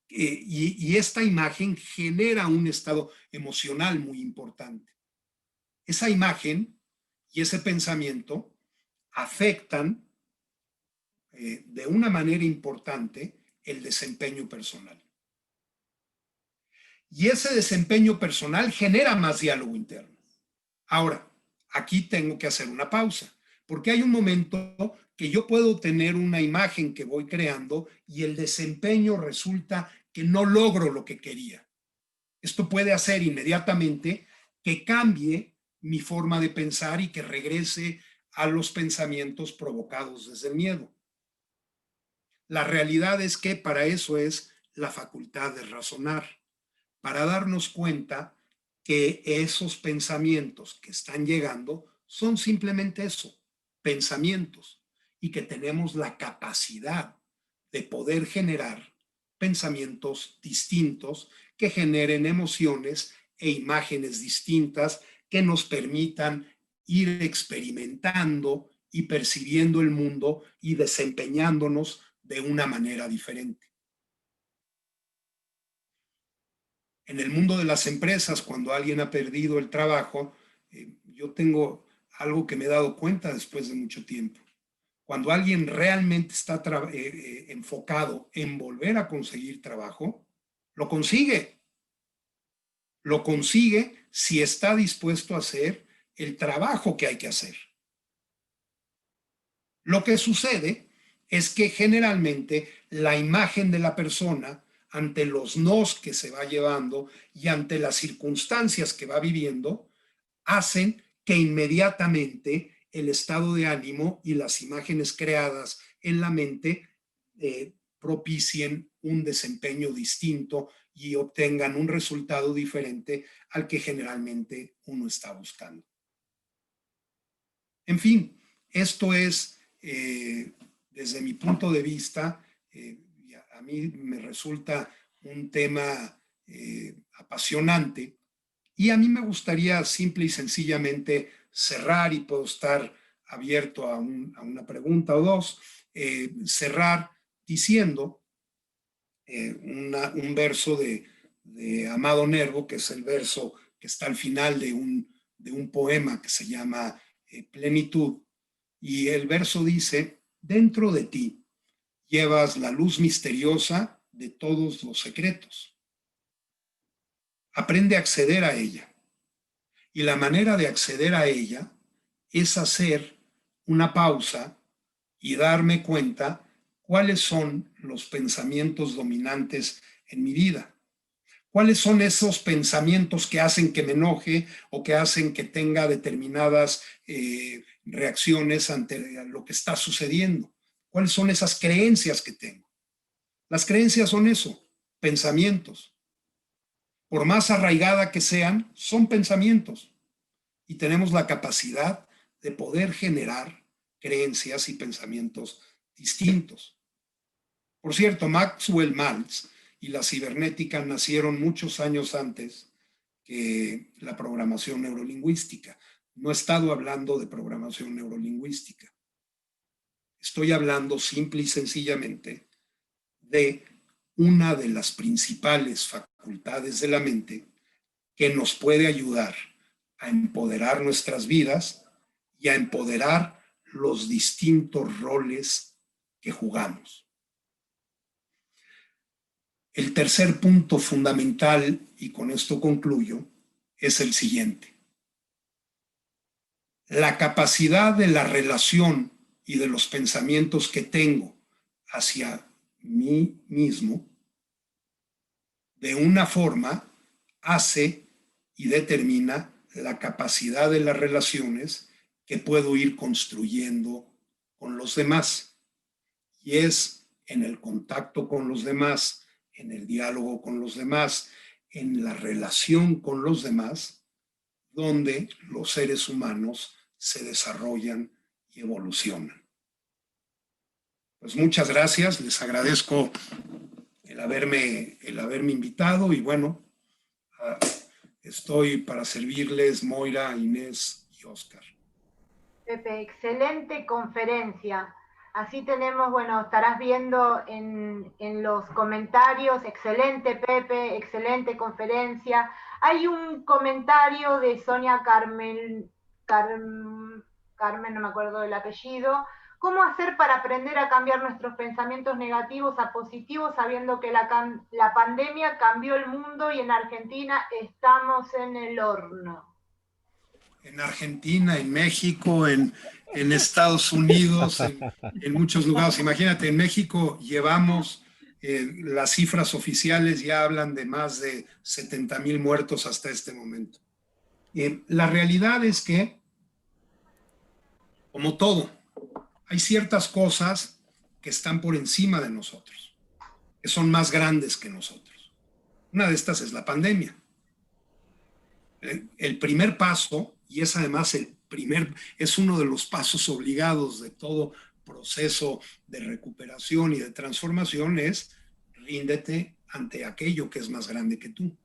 y esta imagen genera un estado emocional muy importante. Esa imagen y ese pensamiento afectan de una manera importante el desempeño personal. Y ese desempeño personal genera más diálogo interno. Ahora, aquí tengo que hacer una pausa, porque hay un momento que yo puedo tener una imagen que voy creando y el desempeño resulta que no logro lo que quería. Esto puede hacer inmediatamente que cambie mi forma de pensar y que regrese a los pensamientos provocados desde el miedo. La realidad es que para eso es la facultad de razonar, para darnos cuenta que esos pensamientos que están llegando son simplemente eso, pensamientos, y que tenemos la capacidad de poder generar pensamientos distintos que generen emociones e imágenes distintas que nos permitan ir experimentando y percibiendo el mundo y desempeñándonos de una manera diferente. En el mundo de las empresas, cuando alguien ha perdido el trabajo, yo tengo algo que me he dado cuenta después de mucho tiempo. Cuando alguien realmente está enfocado en volver a conseguir trabajo, lo consigue. Lo consigue si está dispuesto a hacer el trabajo que hay que hacer. Lo que sucede es que generalmente la imagen de la persona ante los nos que se va llevando y ante las circunstancias que va viviendo hacen que inmediatamente el estado de ánimo y las imágenes creadas en la mente propicien un desempeño distinto y obtengan un resultado diferente al que generalmente uno está buscando. En fin, esto es, desde mi punto de vista, a mí me resulta un tema apasionante y a mí me gustaría simple y sencillamente cerrar, y puedo estar abierto a una pregunta o dos, cerrar diciendo un verso de Amado Nervo, que es el verso que está al final de un poema que se llama Plenitud, y el verso dice: dentro de ti llevas la luz misteriosa de todos los secretos. Aprende a acceder a ella. Y la manera de acceder a ella es hacer una pausa y darme cuenta cuáles son los pensamientos dominantes en mi vida. ¿Cuáles son esos pensamientos que hacen que me enoje o que hacen que tenga determinadas reacciones ante lo que está sucediendo? ¿Cuáles son esas creencias que tengo? Las creencias son eso, pensamientos. Por más arraigada que sean, son pensamientos. Y tenemos la capacidad de poder generar creencias y pensamientos distintos. Por cierto, Maxwell Maltz y la cibernética nacieron muchos años antes que la programación neurolingüística. No he estado hablando de programación neurolingüística. Estoy hablando simple y sencillamente de una de las principales facultades de la mente que nos puede ayudar a empoderar nuestras vidas y a empoderar los distintos roles que jugamos. El tercer punto fundamental, y con esto concluyo, es el siguiente. La capacidad de la relación y de los pensamientos que tengo hacia mí mismo, de una forma, hace y determina la capacidad de las relaciones que puedo ir construyendo con los demás. Y es en el contacto con los demás, en el diálogo con los demás, en la relación con los demás, donde los seres humanos se desarrollan y evolucionan. Pues muchas gracias, les agradezco el haberme invitado y bueno, estoy para servirles, Moira, Inés y Oscar. Pepe, excelente conferencia. Así tenemos, bueno, estarás viendo en los comentarios, excelente Pepe, excelente conferencia. Hay un comentario de Sonia Carmen, no me acuerdo del apellido. ¿Cómo hacer para aprender a cambiar nuestros pensamientos negativos a positivos sabiendo que la pandemia cambió el mundo y en Argentina estamos en el horno? En Argentina, en México, en Estados Unidos, en muchos lugares. Imagínate, en México llevamos, las cifras oficiales ya hablan de más de 70,000 muertos hasta este momento. La realidad es que, como todo, hay ciertas cosas que están por encima de nosotros, que son más grandes que nosotros. Una de estas es la pandemia. El primer paso, y es además es uno de los pasos obligados de todo proceso de recuperación y de transformación, es ríndete ante aquello que es más grande que tú.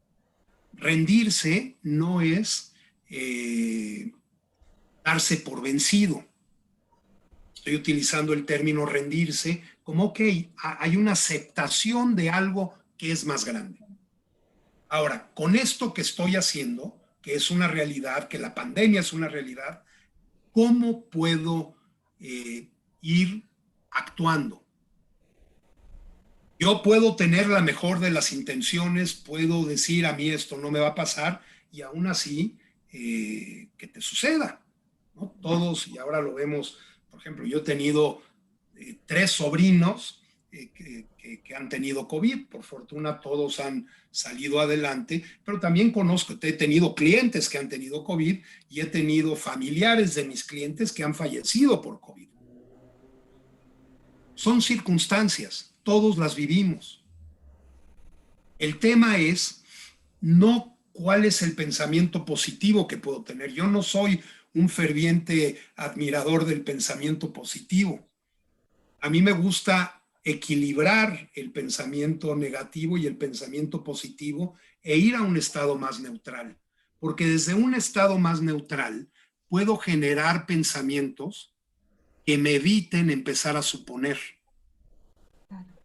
rendirse no es darse por vencido. Estoy utilizando el término rendirse como, ok, hay una aceptación de algo que es más grande. Ahora, con esto que estoy haciendo, que es una realidad, que la pandemia es una realidad, ¿cómo puedo ir actuando? Yo puedo tener la mejor de las intenciones, puedo decir a mí esto no me va a pasar y aún así que te suceda, ¿no? Todos, y ahora lo vemos, por ejemplo, yo he tenido 3 sobrinos que han tenido COVID, por fortuna todos han salido adelante, pero también he tenido clientes que han tenido COVID y he tenido familiares de mis clientes que han fallecido por COVID. Son circunstancias, todos las vivimos. El tema es no cuál es el pensamiento positivo que puedo tener. Yo no soy un ferviente admirador del pensamiento positivo. A mí me gusta equilibrar el pensamiento negativo y el pensamiento positivo e ir a un estado más neutral, porque desde un estado más neutral puedo generar pensamientos que me eviten empezar a suponer.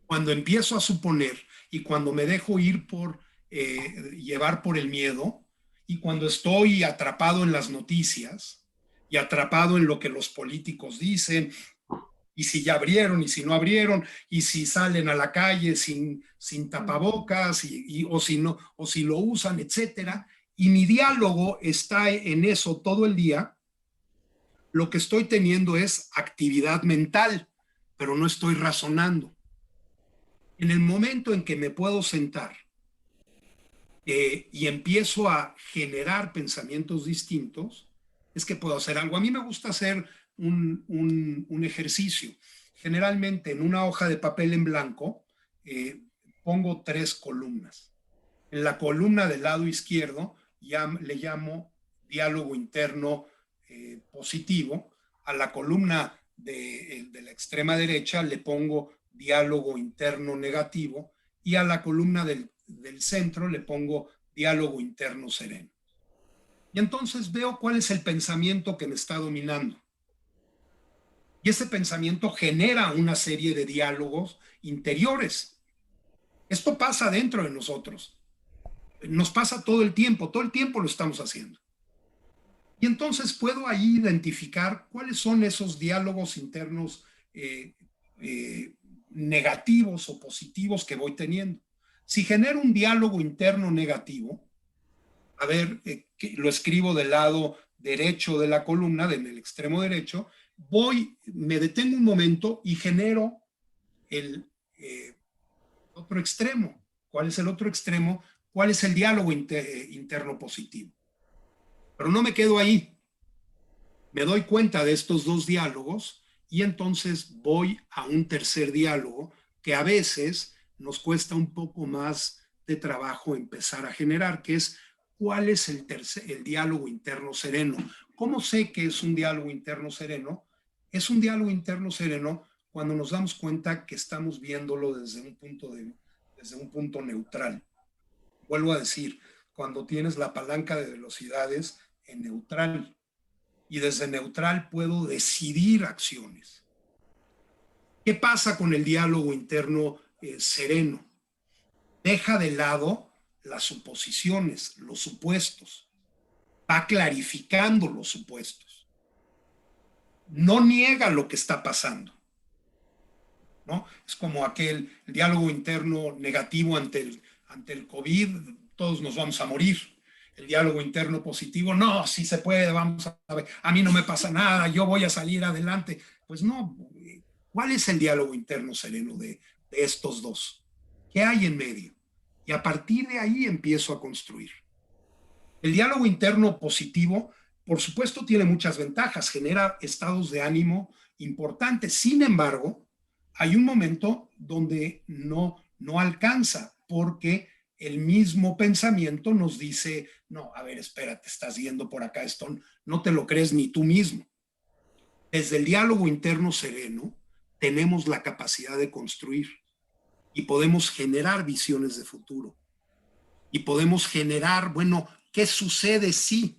Cuando empiezo a suponer y cuando me dejo ir llevar por el miedo y cuando estoy atrapado en las noticias y atrapado en lo que los políticos dicen y si ya abrieron y si no abrieron y si salen a la calle sin tapabocas o si lo usan, etcétera, y mi diálogo está en eso todo el día, lo que estoy teniendo es actividad mental, pero no estoy razonando. En el momento en que me puedo sentar y empiezo a generar pensamientos distintos, es que puedo hacer algo. A mí me gusta hacer un ejercicio. Generalmente en una hoja de papel en blanco pongo 3 columnas. En la columna del lado izquierdo le llamo diálogo interno positivo. A la columna de la extrema derecha le pongo diálogo interno negativo y a la columna del centro le pongo diálogo interno sereno. Y entonces veo cuál es el pensamiento que me está dominando. Y ese pensamiento genera una serie de diálogos interiores. Esto pasa dentro de nosotros. Nos pasa todo el tiempo lo estamos haciendo. Y entonces puedo ahí identificar cuáles son esos diálogos internos negativos o positivos que voy teniendo. Si genero un diálogo interno negativo, a ver, lo escribo del lado derecho de la columna, en el extremo derecho, me detengo un momento y genero el otro extremo. ¿Cuál es el otro extremo? ¿Cuál es el diálogo interno positivo? Pero no me quedo ahí. Me doy cuenta de estos 2 diálogos y entonces voy a un tercer diálogo que a veces nos cuesta un poco más de trabajo empezar a generar, que es ¿cuál es el diálogo interno sereno? ¿Cómo sé que es un diálogo interno sereno? Es un diálogo interno sereno cuando nos damos cuenta que estamos viéndolo desde un punto neutral. Vuelvo a decir, cuando tienes la palanca de velocidades en neutral y desde neutral puedo decidir acciones. ¿Qué pasa con el diálogo interno sereno? Deja de lado las suposiciones, los supuestos. Va clarificando los supuestos. No niega lo que está pasando, ¿no? Es como el diálogo interno negativo ante el COVID, todos nos vamos a morir. El diálogo interno positivo, no, sí se puede, vamos a ver, a mí no me pasa nada, yo voy a salir adelante. Pues no, ¿cuál es el diálogo interno sereno de estos 2? ¿Qué hay en medio? Y a partir de ahí empiezo a construir. El diálogo interno positivo, por supuesto, tiene muchas ventajas, genera estados de ánimo importantes. Sin embargo, hay un momento donde no alcanza, porque el mismo pensamiento nos dice, no, a ver, espérate, estás yendo por acá, esto no te lo crees ni tú mismo. Desde el diálogo interno sereno, tenemos la capacidad de construir y podemos generar visiones de futuro. y podemos generar, bueno, ¿qué sucede si?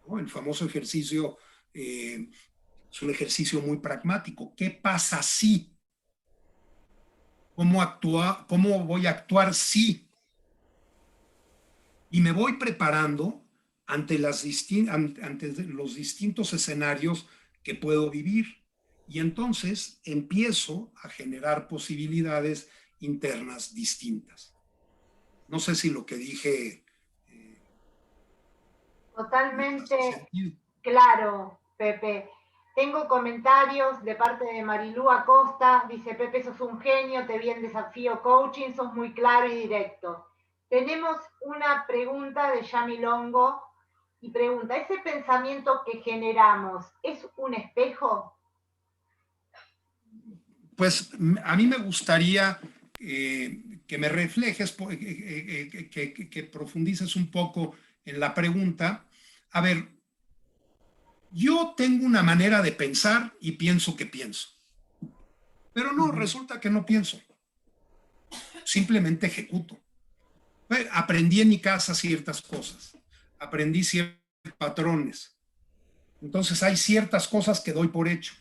¿No? El famoso ejercicio es un ejercicio muy pragmático. ¿Qué pasa si? ¿Cómo voy a actuar si? Y me voy preparando ante los distintos escenarios que puedo vivir. Y entonces empiezo a generar posibilidades internas distintas. No sé si lo que dije... Totalmente claro, Pepe. Tengo comentarios de parte de Marilú Acosta. Dice, Pepe, sos un genio, te vi en Desafío Coaching, sos muy claro y directo. Tenemos una pregunta de Yami Longo y pregunta, ¿ese pensamiento que generamos es un espejo? Pues a mí me gustaría que me reflejes, que profundices un poco en la pregunta. A ver, yo tengo una manera de pensar y pienso que pienso. Pero no, resulta que no pienso. Simplemente ejecuto. Aprendí en mi casa ciertas cosas. Aprendí ciertos patrones. Entonces hay ciertas cosas que doy por hecho.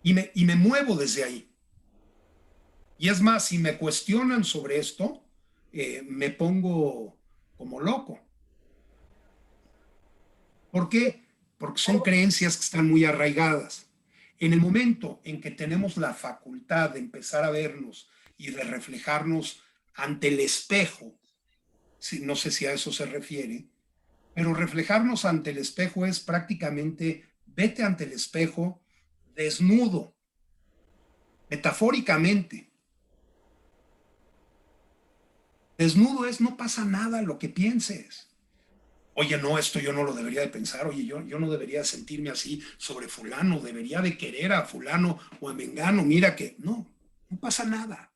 Y me muevo desde ahí. Y es más, si me cuestionan sobre esto, me pongo como loco. ¿Por qué? Porque son creencias que están muy arraigadas. En el momento en que tenemos la facultad de empezar a vernos y de reflejarnos ante el espejo, no sé si a eso se refiere, pero reflejarnos ante el espejo es prácticamente vete ante el espejo desnudo, metafóricamente. Desnudo es no pasa nada lo que pienses. Oye, no, esto yo no lo debería de pensar, oye, yo no debería sentirme así sobre fulano, debería de querer a fulano o a mengano, mira que no pasa nada.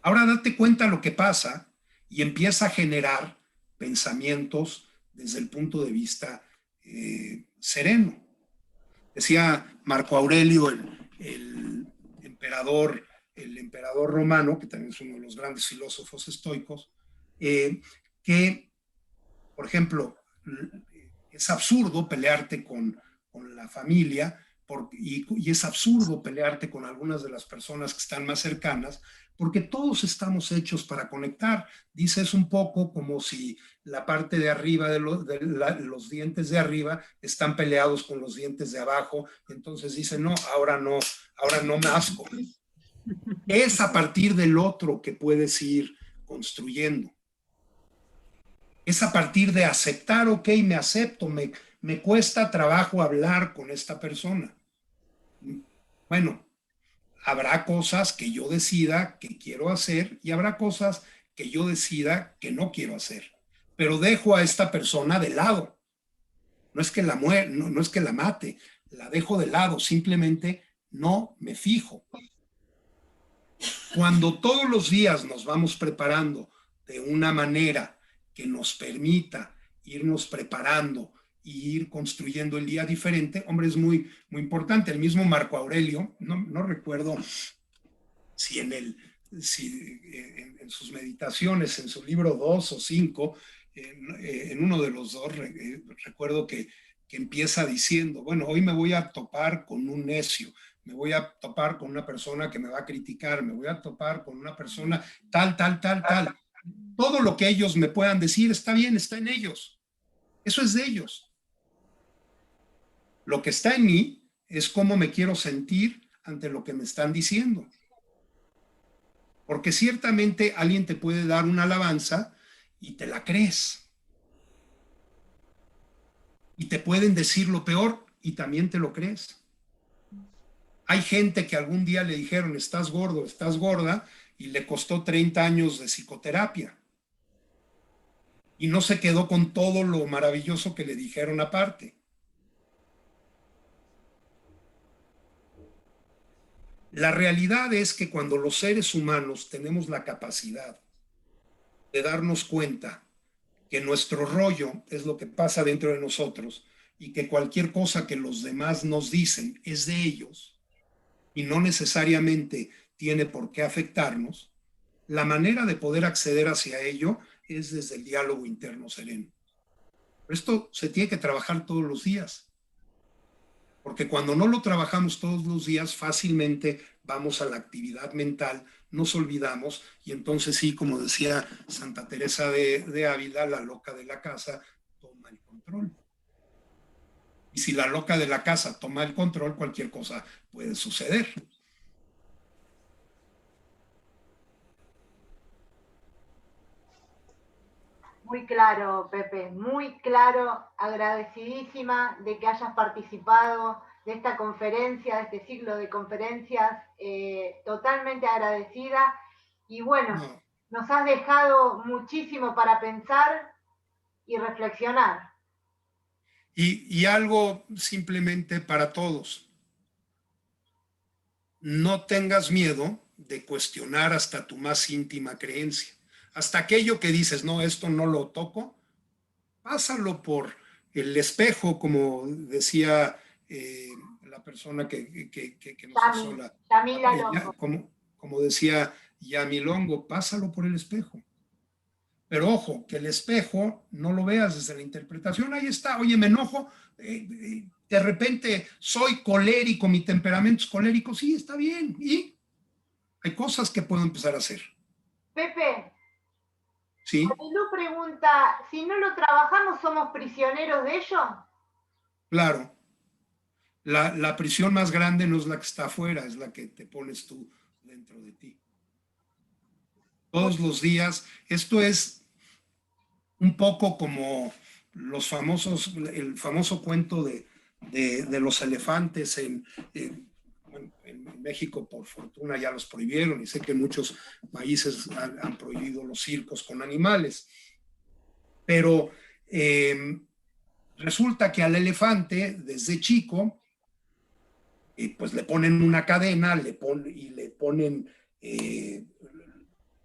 Ahora date cuenta lo que pasa y empieza a generar pensamientos desde el punto de vista sereno. Decía Marco Aurelio, el emperador romano, que también es uno de los grandes filósofos estoicos, que, por ejemplo, es absurdo pelearte con la familia y es absurdo pelearte con algunas de las personas que están más cercanas, porque todos estamos hechos para conectar. Dice, es un poco como si la parte de arriba los dientes de arriba están peleados con los dientes de abajo, entonces dice, no me asco. Es a partir del otro que puedes ir construyendo. Es a partir de aceptar, ok, me acepto, me cuesta trabajo hablar con esta persona. Bueno, habrá cosas que yo decida que quiero hacer y habrá cosas que yo decida que no quiero hacer. Pero dejo a esta persona de lado. No es que no es que la mate, la dejo de lado, simplemente no me fijo. Cuando todos los días nos vamos preparando de una manera que nos permita irnos preparando y ir construyendo el día diferente, hombre, es muy, muy importante. El mismo Marco Aurelio, no recuerdo si en sus meditaciones, en su libro 2 o 5, en uno de los dos, recuerdo que empieza diciendo, bueno, hoy me voy a topar con un necio, me voy a topar con una persona que me va a criticar, me voy a topar con una persona tal. Todo lo que ellos me puedan decir está bien, está en ellos. Eso es de ellos. Lo que está en mí es cómo me quiero sentir ante lo que me están diciendo. Porque ciertamente alguien te puede dar una alabanza y te la crees. Y te pueden decir lo peor y también te lo crees. Hay gente que algún día le dijeron, estás gordo, estás gorda, y le costó 30 años de psicoterapia. Y no se quedó con todo lo maravilloso que le dijeron aparte. La realidad es que cuando los seres humanos tenemos la capacidad de darnos cuenta que nuestro rollo es lo que pasa dentro de nosotros y que cualquier cosa que los demás nos dicen es de ellos y no necesariamente tiene por qué afectarnos, La manera de poder acceder hacia ello es desde el diálogo interno sereno. Pero esto se tiene que trabajar todos los días. Porque cuando no lo trabajamos todos los días, fácilmente vamos a la actividad mental, nos olvidamos y entonces sí, como decía Santa Teresa de Ávila, la loca de la casa toma el control. Y si la loca de la casa toma el control, cualquier cosa puede suceder. Muy claro, Pepe, muy claro, agradecidísima de que hayas participado de esta conferencia, de este ciclo de conferencias, totalmente agradecida. Y bueno, nos has dejado muchísimo para pensar y reflexionar. Y algo simplemente para todos. No tengas miedo de cuestionar hasta tu más íntima creencia. Hasta aquello que dices, no, esto no lo toco, pásalo por el espejo, como decía la persona que nos hizo la como decía Yami Longo, pásalo por el espejo. Pero ojo, que el espejo no lo veas desde la interpretación. Ahí está, oye, me enojo, de repente soy colérico, mi temperamento es colérico, sí, está bien. Y hay cosas que puedo empezar a hacer. Pepe, sí. Marilú pregunta, si no lo trabajamos, ¿somos prisioneros de ello? Claro. La prisión más grande no es la que está afuera, es la que te pones tú dentro de ti. Todos los días, esto es un poco como el famoso cuento de los elefantes en México, por fortuna ya los prohibieron, y sé que en muchos países han prohibido los circos con animales, pero resulta que al elefante desde chico pues le ponen una cadena, le ponen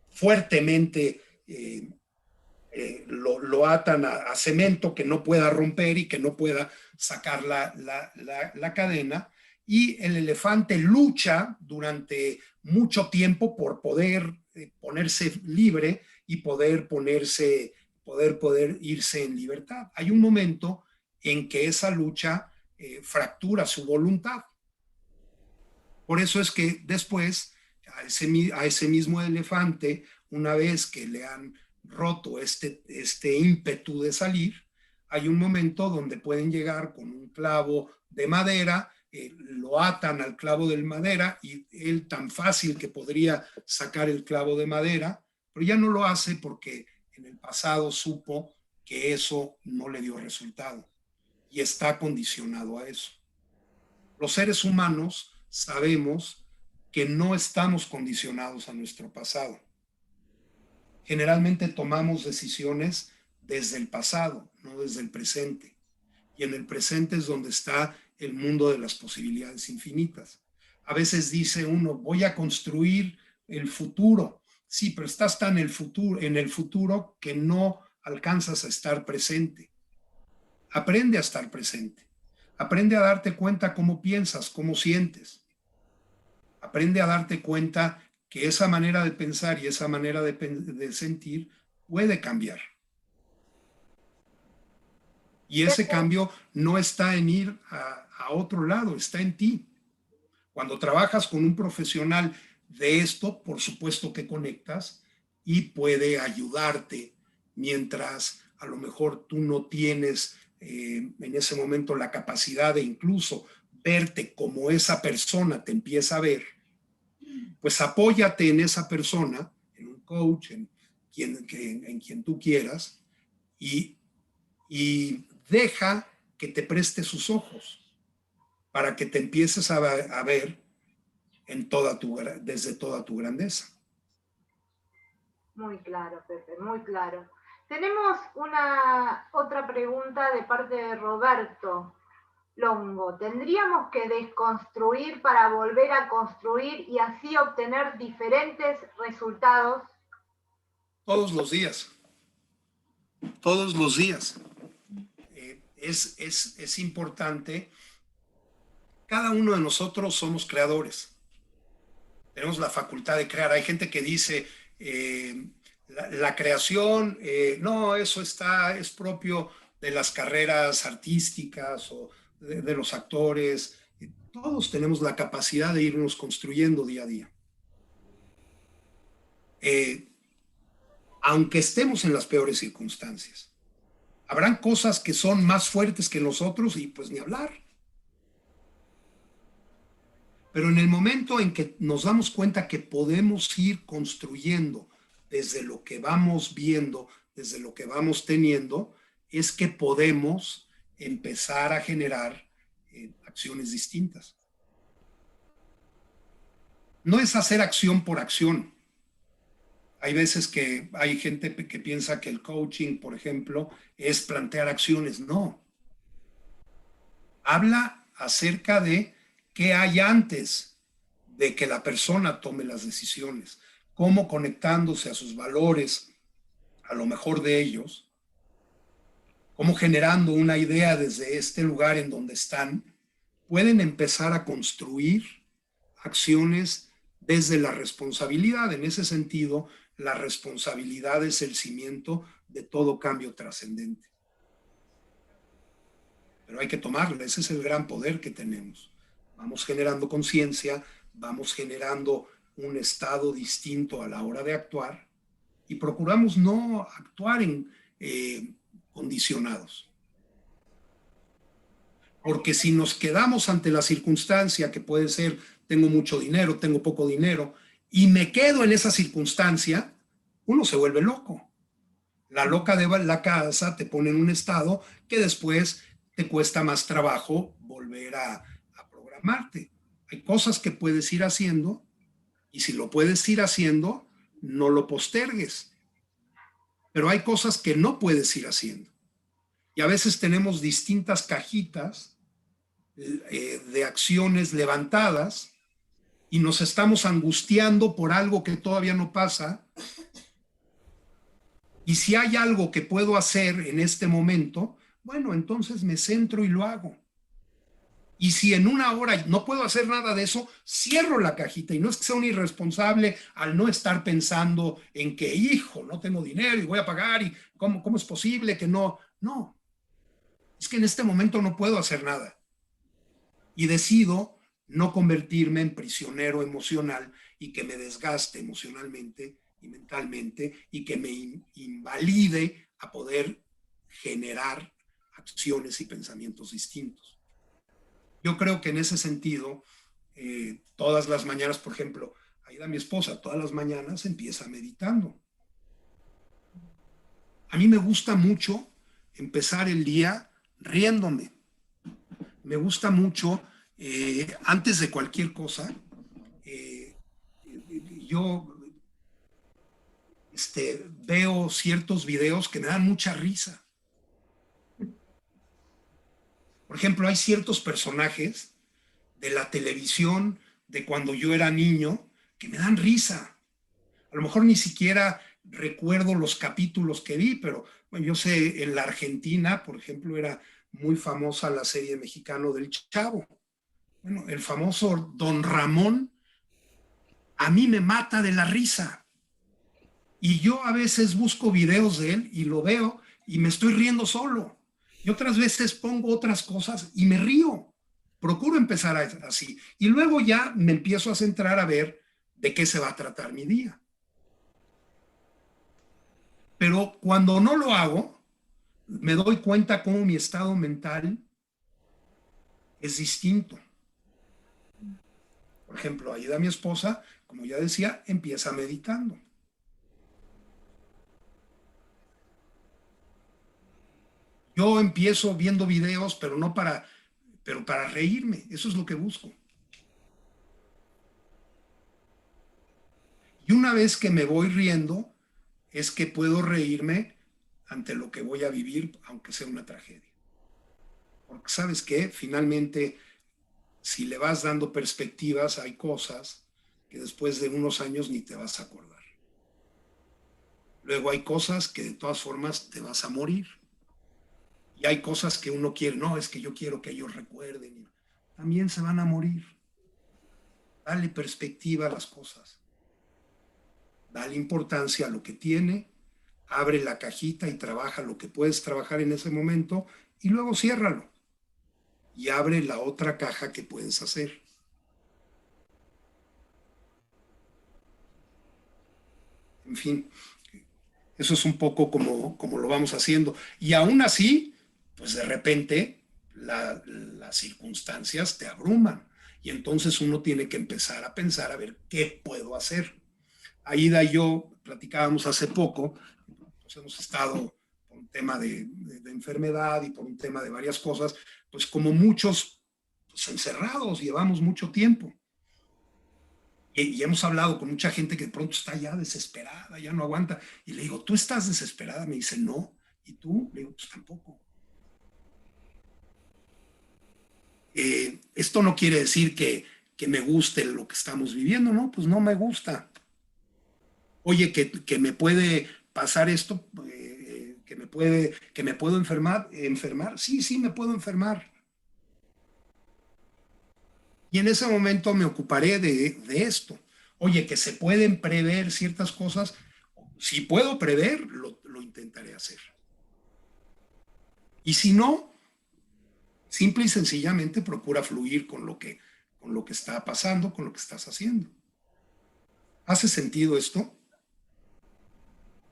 fuertemente, lo atan a cemento que no pueda romper y que no pueda sacar la cadena, y el elefante lucha durante mucho tiempo por poder ponerse libre y poder irse en libertad. Hay un momento en que esa lucha fractura su voluntad. Por eso es que después a ese mismo elefante, una vez que le han roto este ímpetu de salir, hay un momento donde pueden llegar con un clavo de madera, lo atan al clavo de madera y él tan fácil que podría sacar el clavo de madera, pero ya no lo hace porque en el pasado supo que eso no le dio resultado y está condicionado a eso. Los seres humanos sabemos que no estamos condicionados a nuestro pasado. Generalmente tomamos decisiones desde el pasado, no desde el presente. Y en el presente es donde está el mundo de las posibilidades infinitas. A veces dice uno, voy a construir el futuro. Sí, pero estás tan en el futuro que no alcanzas a estar presente. Aprende a estar presente. Aprende a darte cuenta cómo piensas, cómo sientes. Aprende a darte cuenta que esa manera de pensar y esa manera de sentir puede cambiar. Y ese cambio no está en ir a otro lado, está en ti. Cuando trabajas con un profesional de esto, por supuesto que conectas y puede ayudarte mientras a lo mejor tú no tienes en ese momento la capacidad de incluso verte como esa persona te empieza a ver. Pues apóyate en esa persona, en un coach, en quien tú quieras, y deja que te preste sus ojos para que te empieces a ver desde toda tu grandeza. Muy claro, Pepe, muy claro. Tenemos otra pregunta de parte de Roberto Longo. ¿Tendríamos que desconstruir para volver a construir y así obtener diferentes resultados? Todos los días. Todos los días. Es importante. Cada uno de nosotros somos creadores. Tenemos la facultad de crear. Hay gente que dice, la creación, no, eso es propio de las carreras artísticas o de los actores. Todos tenemos la capacidad de irnos construyendo día a día. Aunque estemos en las peores circunstancias. Habrán cosas que son más fuertes que nosotros y pues ni hablar. Pero en el momento en que nos damos cuenta que podemos ir construyendo desde lo que vamos viendo, desde lo que vamos teniendo, es que podemos empezar a generar acciones distintas. No es hacer acción por acción. Hay veces que hay gente que piensa que el coaching, por ejemplo, es plantear acciones. No. Habla acerca de qué hay antes de que la persona tome las decisiones, cómo conectándose a sus valores, a lo mejor de ellos, cómo generando una idea desde este lugar en donde están, pueden empezar a construir acciones desde la responsabilidad. En ese sentido, la responsabilidad es el cimiento de todo cambio trascendente. Pero hay que tomarla, ese es el gran poder que tenemos. Vamos generando conciencia, vamos generando un estado distinto a la hora de actuar y procuramos no actuar en condicionados. Porque si nos quedamos ante la circunstancia, que puede ser tengo mucho dinero, tengo poco dinero, y me quedo en esa circunstancia, uno se vuelve loco. La loca de la casa te pone en un estado que después te cuesta más trabajo volver a programarte. Hay cosas que puedes ir haciendo y si lo puedes ir haciendo, no lo postergues. Pero hay cosas que no puedes ir haciendo. Y a veces tenemos distintas cajitas de acciones levantadas y nos estamos angustiando por algo que todavía no pasa. Y si hay algo que puedo hacer en este momento, bueno, entonces me centro y lo hago. Y si en una hora no puedo hacer nada de eso, cierro la cajita. Y no es que sea un irresponsable al no estar pensando en que, hijo, no tengo dinero y voy a pagar y cómo es posible que no. No, es que en este momento no puedo hacer nada. Y decido no convertirme en prisionero emocional y que me desgaste emocionalmente y mentalmente y que me invalide a poder generar acciones y pensamientos distintos. Yo creo que en ese sentido, todas las mañanas, por ejemplo, Aida, mi esposa, todas las mañanas empieza meditando. A mí me gusta mucho empezar el día riéndome. Me gusta mucho, antes de cualquier cosa, yo veo ciertos videos que me dan mucha risa. Por ejemplo, hay ciertos personajes de la televisión de cuando yo era niño que me dan risa. A lo mejor ni siquiera recuerdo los capítulos que vi, pero bueno, yo sé, en la Argentina, por ejemplo, era muy famosa la serie mexicana del Chavo. Bueno, el famoso Don Ramón a mí me mata de la risa. Y yo a veces busco videos de él y lo veo y me estoy riendo solo. Y otras veces pongo otras cosas y me río. Procuro empezar así. Y luego ya me empiezo a centrar a ver de qué se va a tratar mi día. Pero cuando no lo hago, me doy cuenta cómo mi estado mental es distinto. Por ejemplo, Aida, mi esposa, como ya decía, empieza meditando. Yo empiezo viendo videos, pero para reírme. Eso es lo que busco. Y una vez que me voy riendo, es que puedo reírme ante lo que voy a vivir, aunque sea una tragedia. Porque ¿sabes qué? Finalmente, si le vas dando perspectivas, hay cosas que después de unos años ni te vas a acordar. Luego hay cosas que de todas formas te vas a morir. Y hay cosas que uno quiere, no, es que yo quiero que ellos recuerden. También se van a morir. Dale perspectiva a las cosas. Dale importancia a lo que tiene, abre la cajita y trabaja lo que puedes trabajar en ese momento y luego ciérralo y abre la otra caja que puedes hacer. En fin, eso es un poco como lo vamos haciendo. Y aún así, pues de repente las circunstancias te abruman. Y entonces uno tiene que empezar a pensar a ver qué puedo hacer. Aida y yo platicábamos hace poco, pues hemos estado por un tema de enfermedad y por un tema de varias cosas, pues como muchos pues encerrados, llevamos mucho tiempo. Y hemos hablado con mucha gente que de pronto está ya desesperada, ya no aguanta. Y le digo, ¿tú estás desesperada? Me dice, no. ¿Y tú? Le digo, pues tampoco. Esto no quiere decir que me guste lo que estamos viviendo, ¿no? Pues no me gusta. Oye, que me puede pasar esto, que me puedo enfermar. Sí, me puedo enfermar. Y en ese momento me ocuparé de esto. Oye, que se pueden prever ciertas cosas. Si puedo prever, lo intentaré hacer. Y si no, simple y sencillamente procura fluir con lo que está pasando, con lo que estás haciendo. ¿Hace sentido esto?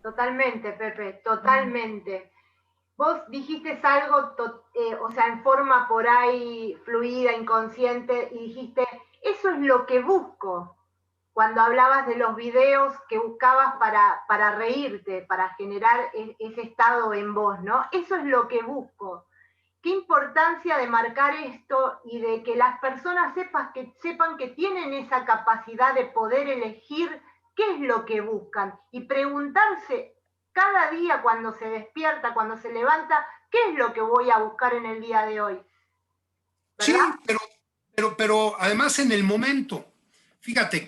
Totalmente, Pepe, totalmente. Vos dijiste algo, o sea, en forma por ahí fluida, inconsciente, y dijiste, eso es lo que busco. Cuando hablabas de los videos que buscabas para reírte, para generar ese estado en vos, ¿no? Eso es lo que busco. Qué importancia de marcar esto y de que las personas sepan que tienen esa capacidad de poder elegir qué es lo que buscan y preguntarse cada día cuando se despierta, cuando se levanta, qué es lo que voy a buscar en el día de hoy. ¿Verdad? Sí, pero además en el momento. Fíjate,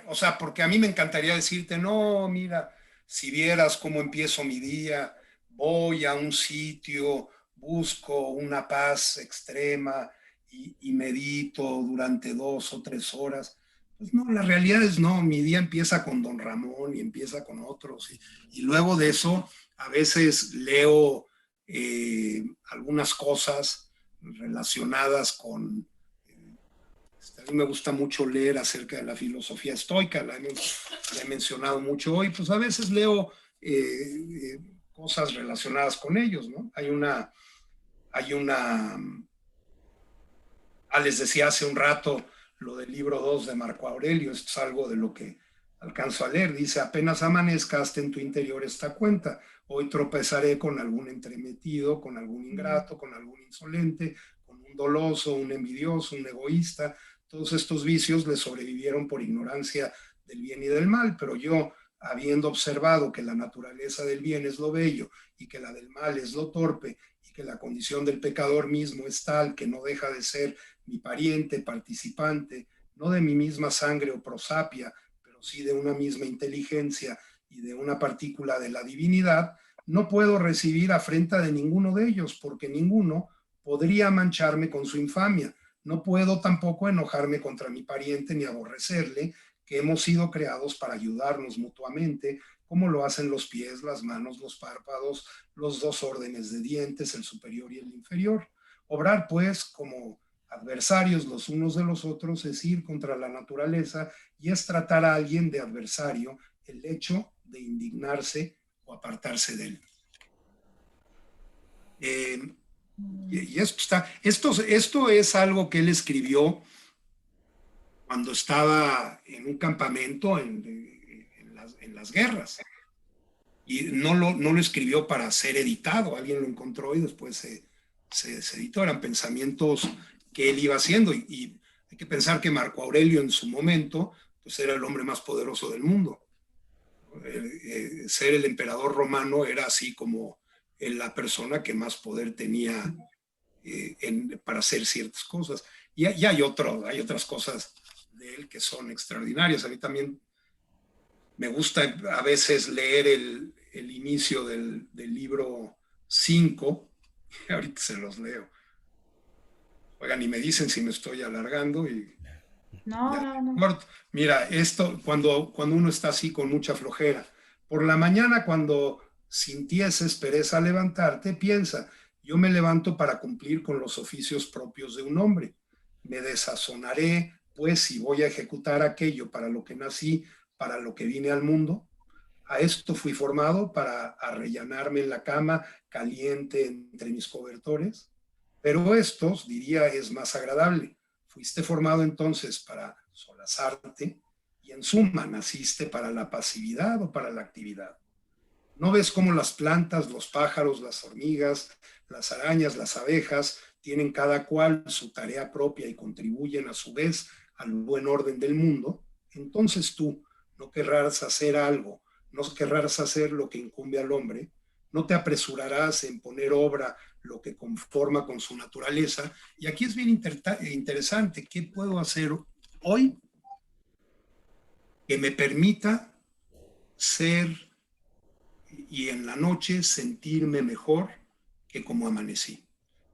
o sea, porque a mí me encantaría decirte, no, mira, si vieras cómo empiezo mi día, voy a un sitio, busco una paz extrema y medito durante 2 o 3 horas. Pues no, la realidad es no, mi día empieza con Don Ramón y empieza con otros. Y luego de eso, a veces leo algunas cosas relacionadas con... A mí me gusta mucho leer acerca de la filosofía estoica, la he mencionado mucho hoy, pues a veces leo cosas relacionadas con ellos, ¿no? Les decía hace un rato lo del libro 2 de Marco Aurelio, esto es algo de lo que alcanzo a leer, dice, apenas amanezca, hasta en tu interior esta cuenta, hoy tropezaré con algún entremetido, con algún ingrato, con algún insolente, con un doloso, un envidioso, un egoísta. Todos estos vicios le sobrevivieron por ignorancia del bien y del mal, pero yo, habiendo observado que la naturaleza del bien es lo bello y que la del mal es lo torpe y que la condición del pecador mismo es tal que no deja de ser mi pariente, participante, no de mi misma sangre o prosapia, pero sí de una misma inteligencia y de una partícula de la divinidad, no puedo recibir afrenta de ninguno de ellos, porque ninguno podría mancharme con su infamia. No puedo tampoco enojarme contra mi pariente ni aborrecerle, que hemos sido creados para ayudarnos mutuamente, como lo hacen los pies, las manos, los párpados, los 2 órdenes de dientes, el superior y el inferior. Obrar, pues, como adversarios los unos de los otros es ir contra la naturaleza y es tratar a alguien de adversario el hecho de indignarse o apartarse de él. Y esto es algo que él escribió cuando estaba en un campamento en las guerras. Y no lo escribió para ser editado, alguien lo encontró y después se editó. Eran pensamientos que él iba haciendo. Y hay que pensar que Marco Aurelio en su momento pues era el hombre más poderoso del mundo. Ser el emperador romano era así como la persona que más poder tenía para hacer ciertas cosas. Y hay otras cosas de él que son extraordinarias. A mí también me gusta a veces leer el inicio del libro 5. Ahorita se los leo. Oigan, y me dicen si me estoy alargando. No, Ya. no, no. Mira, esto cuando uno está así con mucha flojera, por la mañana cuando sintieses pereza a levantarte, piensa, yo me levanto para cumplir con los oficios propios de un hombre. Me desazonaré, pues, si voy a ejecutar aquello para lo que nací, para lo que vine al mundo. A esto fui formado para arrellanarme en la cama, caliente entre mis cobertores. Pero estos, diría, es más agradable. Fuiste formado entonces para solazarte y en suma naciste para la pasividad o para la actividad. ¿No ves cómo las plantas, los pájaros, las hormigas, las arañas, las abejas tienen cada cual su tarea propia y contribuyen a su vez al buen orden del mundo? Entonces tú no querrás hacer algo, no querrás hacer lo que incumbe al hombre, no te apresurarás en poner obra lo que conforma con su naturaleza. Y aquí es bien interesante, ¿qué puedo hacer hoy que me permita ser y en la noche sentirme mejor que como amanecí?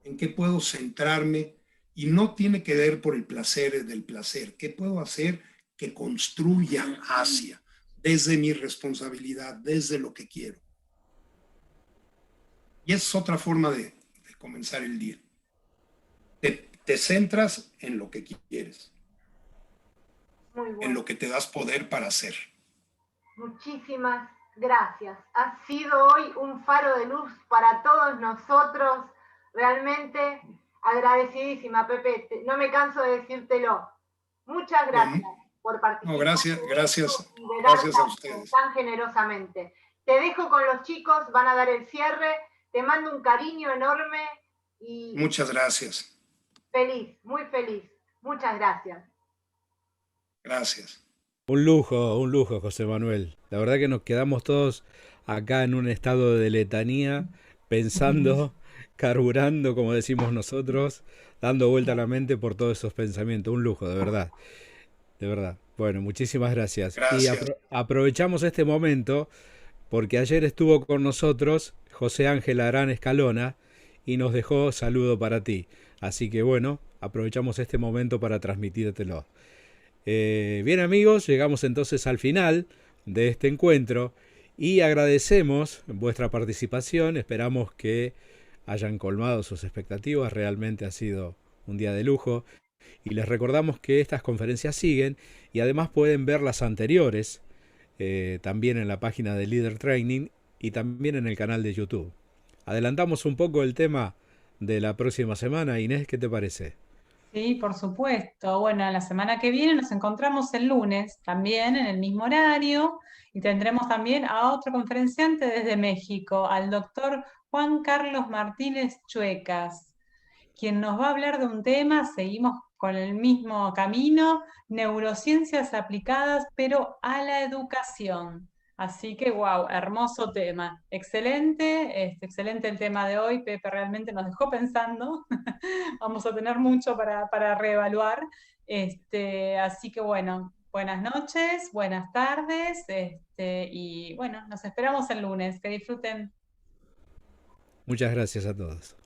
¿En qué puedo centrarme? Y no tiene que ver por el placer del placer. ¿Qué puedo hacer que construya hacia, desde mi responsabilidad, desde lo que quiero? Y es otra forma de comenzar el día. Te centras en lo que quieres, Muy en bueno. lo que te das poder para hacer. Muchísimas gracias. Ha sido hoy un faro de luz para todos nosotros. Realmente agradecidísima, Pepe. No me canso de decírtelo. Muchas gracias por No, participar y de dar gracias a ustedes. tan generosamente. Te dejo con los chicos, van a dar el cierre. Te mando un cariño enorme y Muchas gracias. feliz, muy feliz. Muchas gracias. Gracias. Un lujo, José Manuel. La verdad que nos quedamos todos acá en un estado de letanía, pensando, carburando, como decimos nosotros, dando vuelta a la mente por todos esos pensamientos. Un lujo, de verdad, de verdad. Bueno, muchísimas gracias. Y Gracias. aprovechamos este momento porque ayer estuvo con nosotros José Ángel Arán Escalona y nos dejó saludo para ti. Así que bueno, aprovechamos este momento para transmitírtelo. Bien amigos, llegamos entonces al final de este encuentro y agradecemos vuestra participación, esperamos que hayan colmado sus expectativas, realmente ha sido un día de lujo y les recordamos que estas conferencias siguen y además pueden ver las anteriores también en la página de Leader Training y también en el canal de YouTube. Adelantamos un poco el tema de la próxima semana, Inés, ¿qué te parece? Sí, por supuesto. Bueno, la semana que viene nos encontramos el lunes también en el mismo horario y tendremos también a otro conferenciante desde México, al doctor Juan Carlos Martínez Chuecas, quien nos va a hablar de un tema, seguimos con el mismo camino, neurociencias aplicadas, pero a la educación. Así que, wow, hermoso tema. Excelente, excelente el tema de hoy. Pepe realmente nos dejó pensando. Vamos a tener mucho para reevaluar. Así que, bueno, buenas noches, buenas tardes, y bueno, nos esperamos el lunes. Que disfruten. Muchas gracias a todos.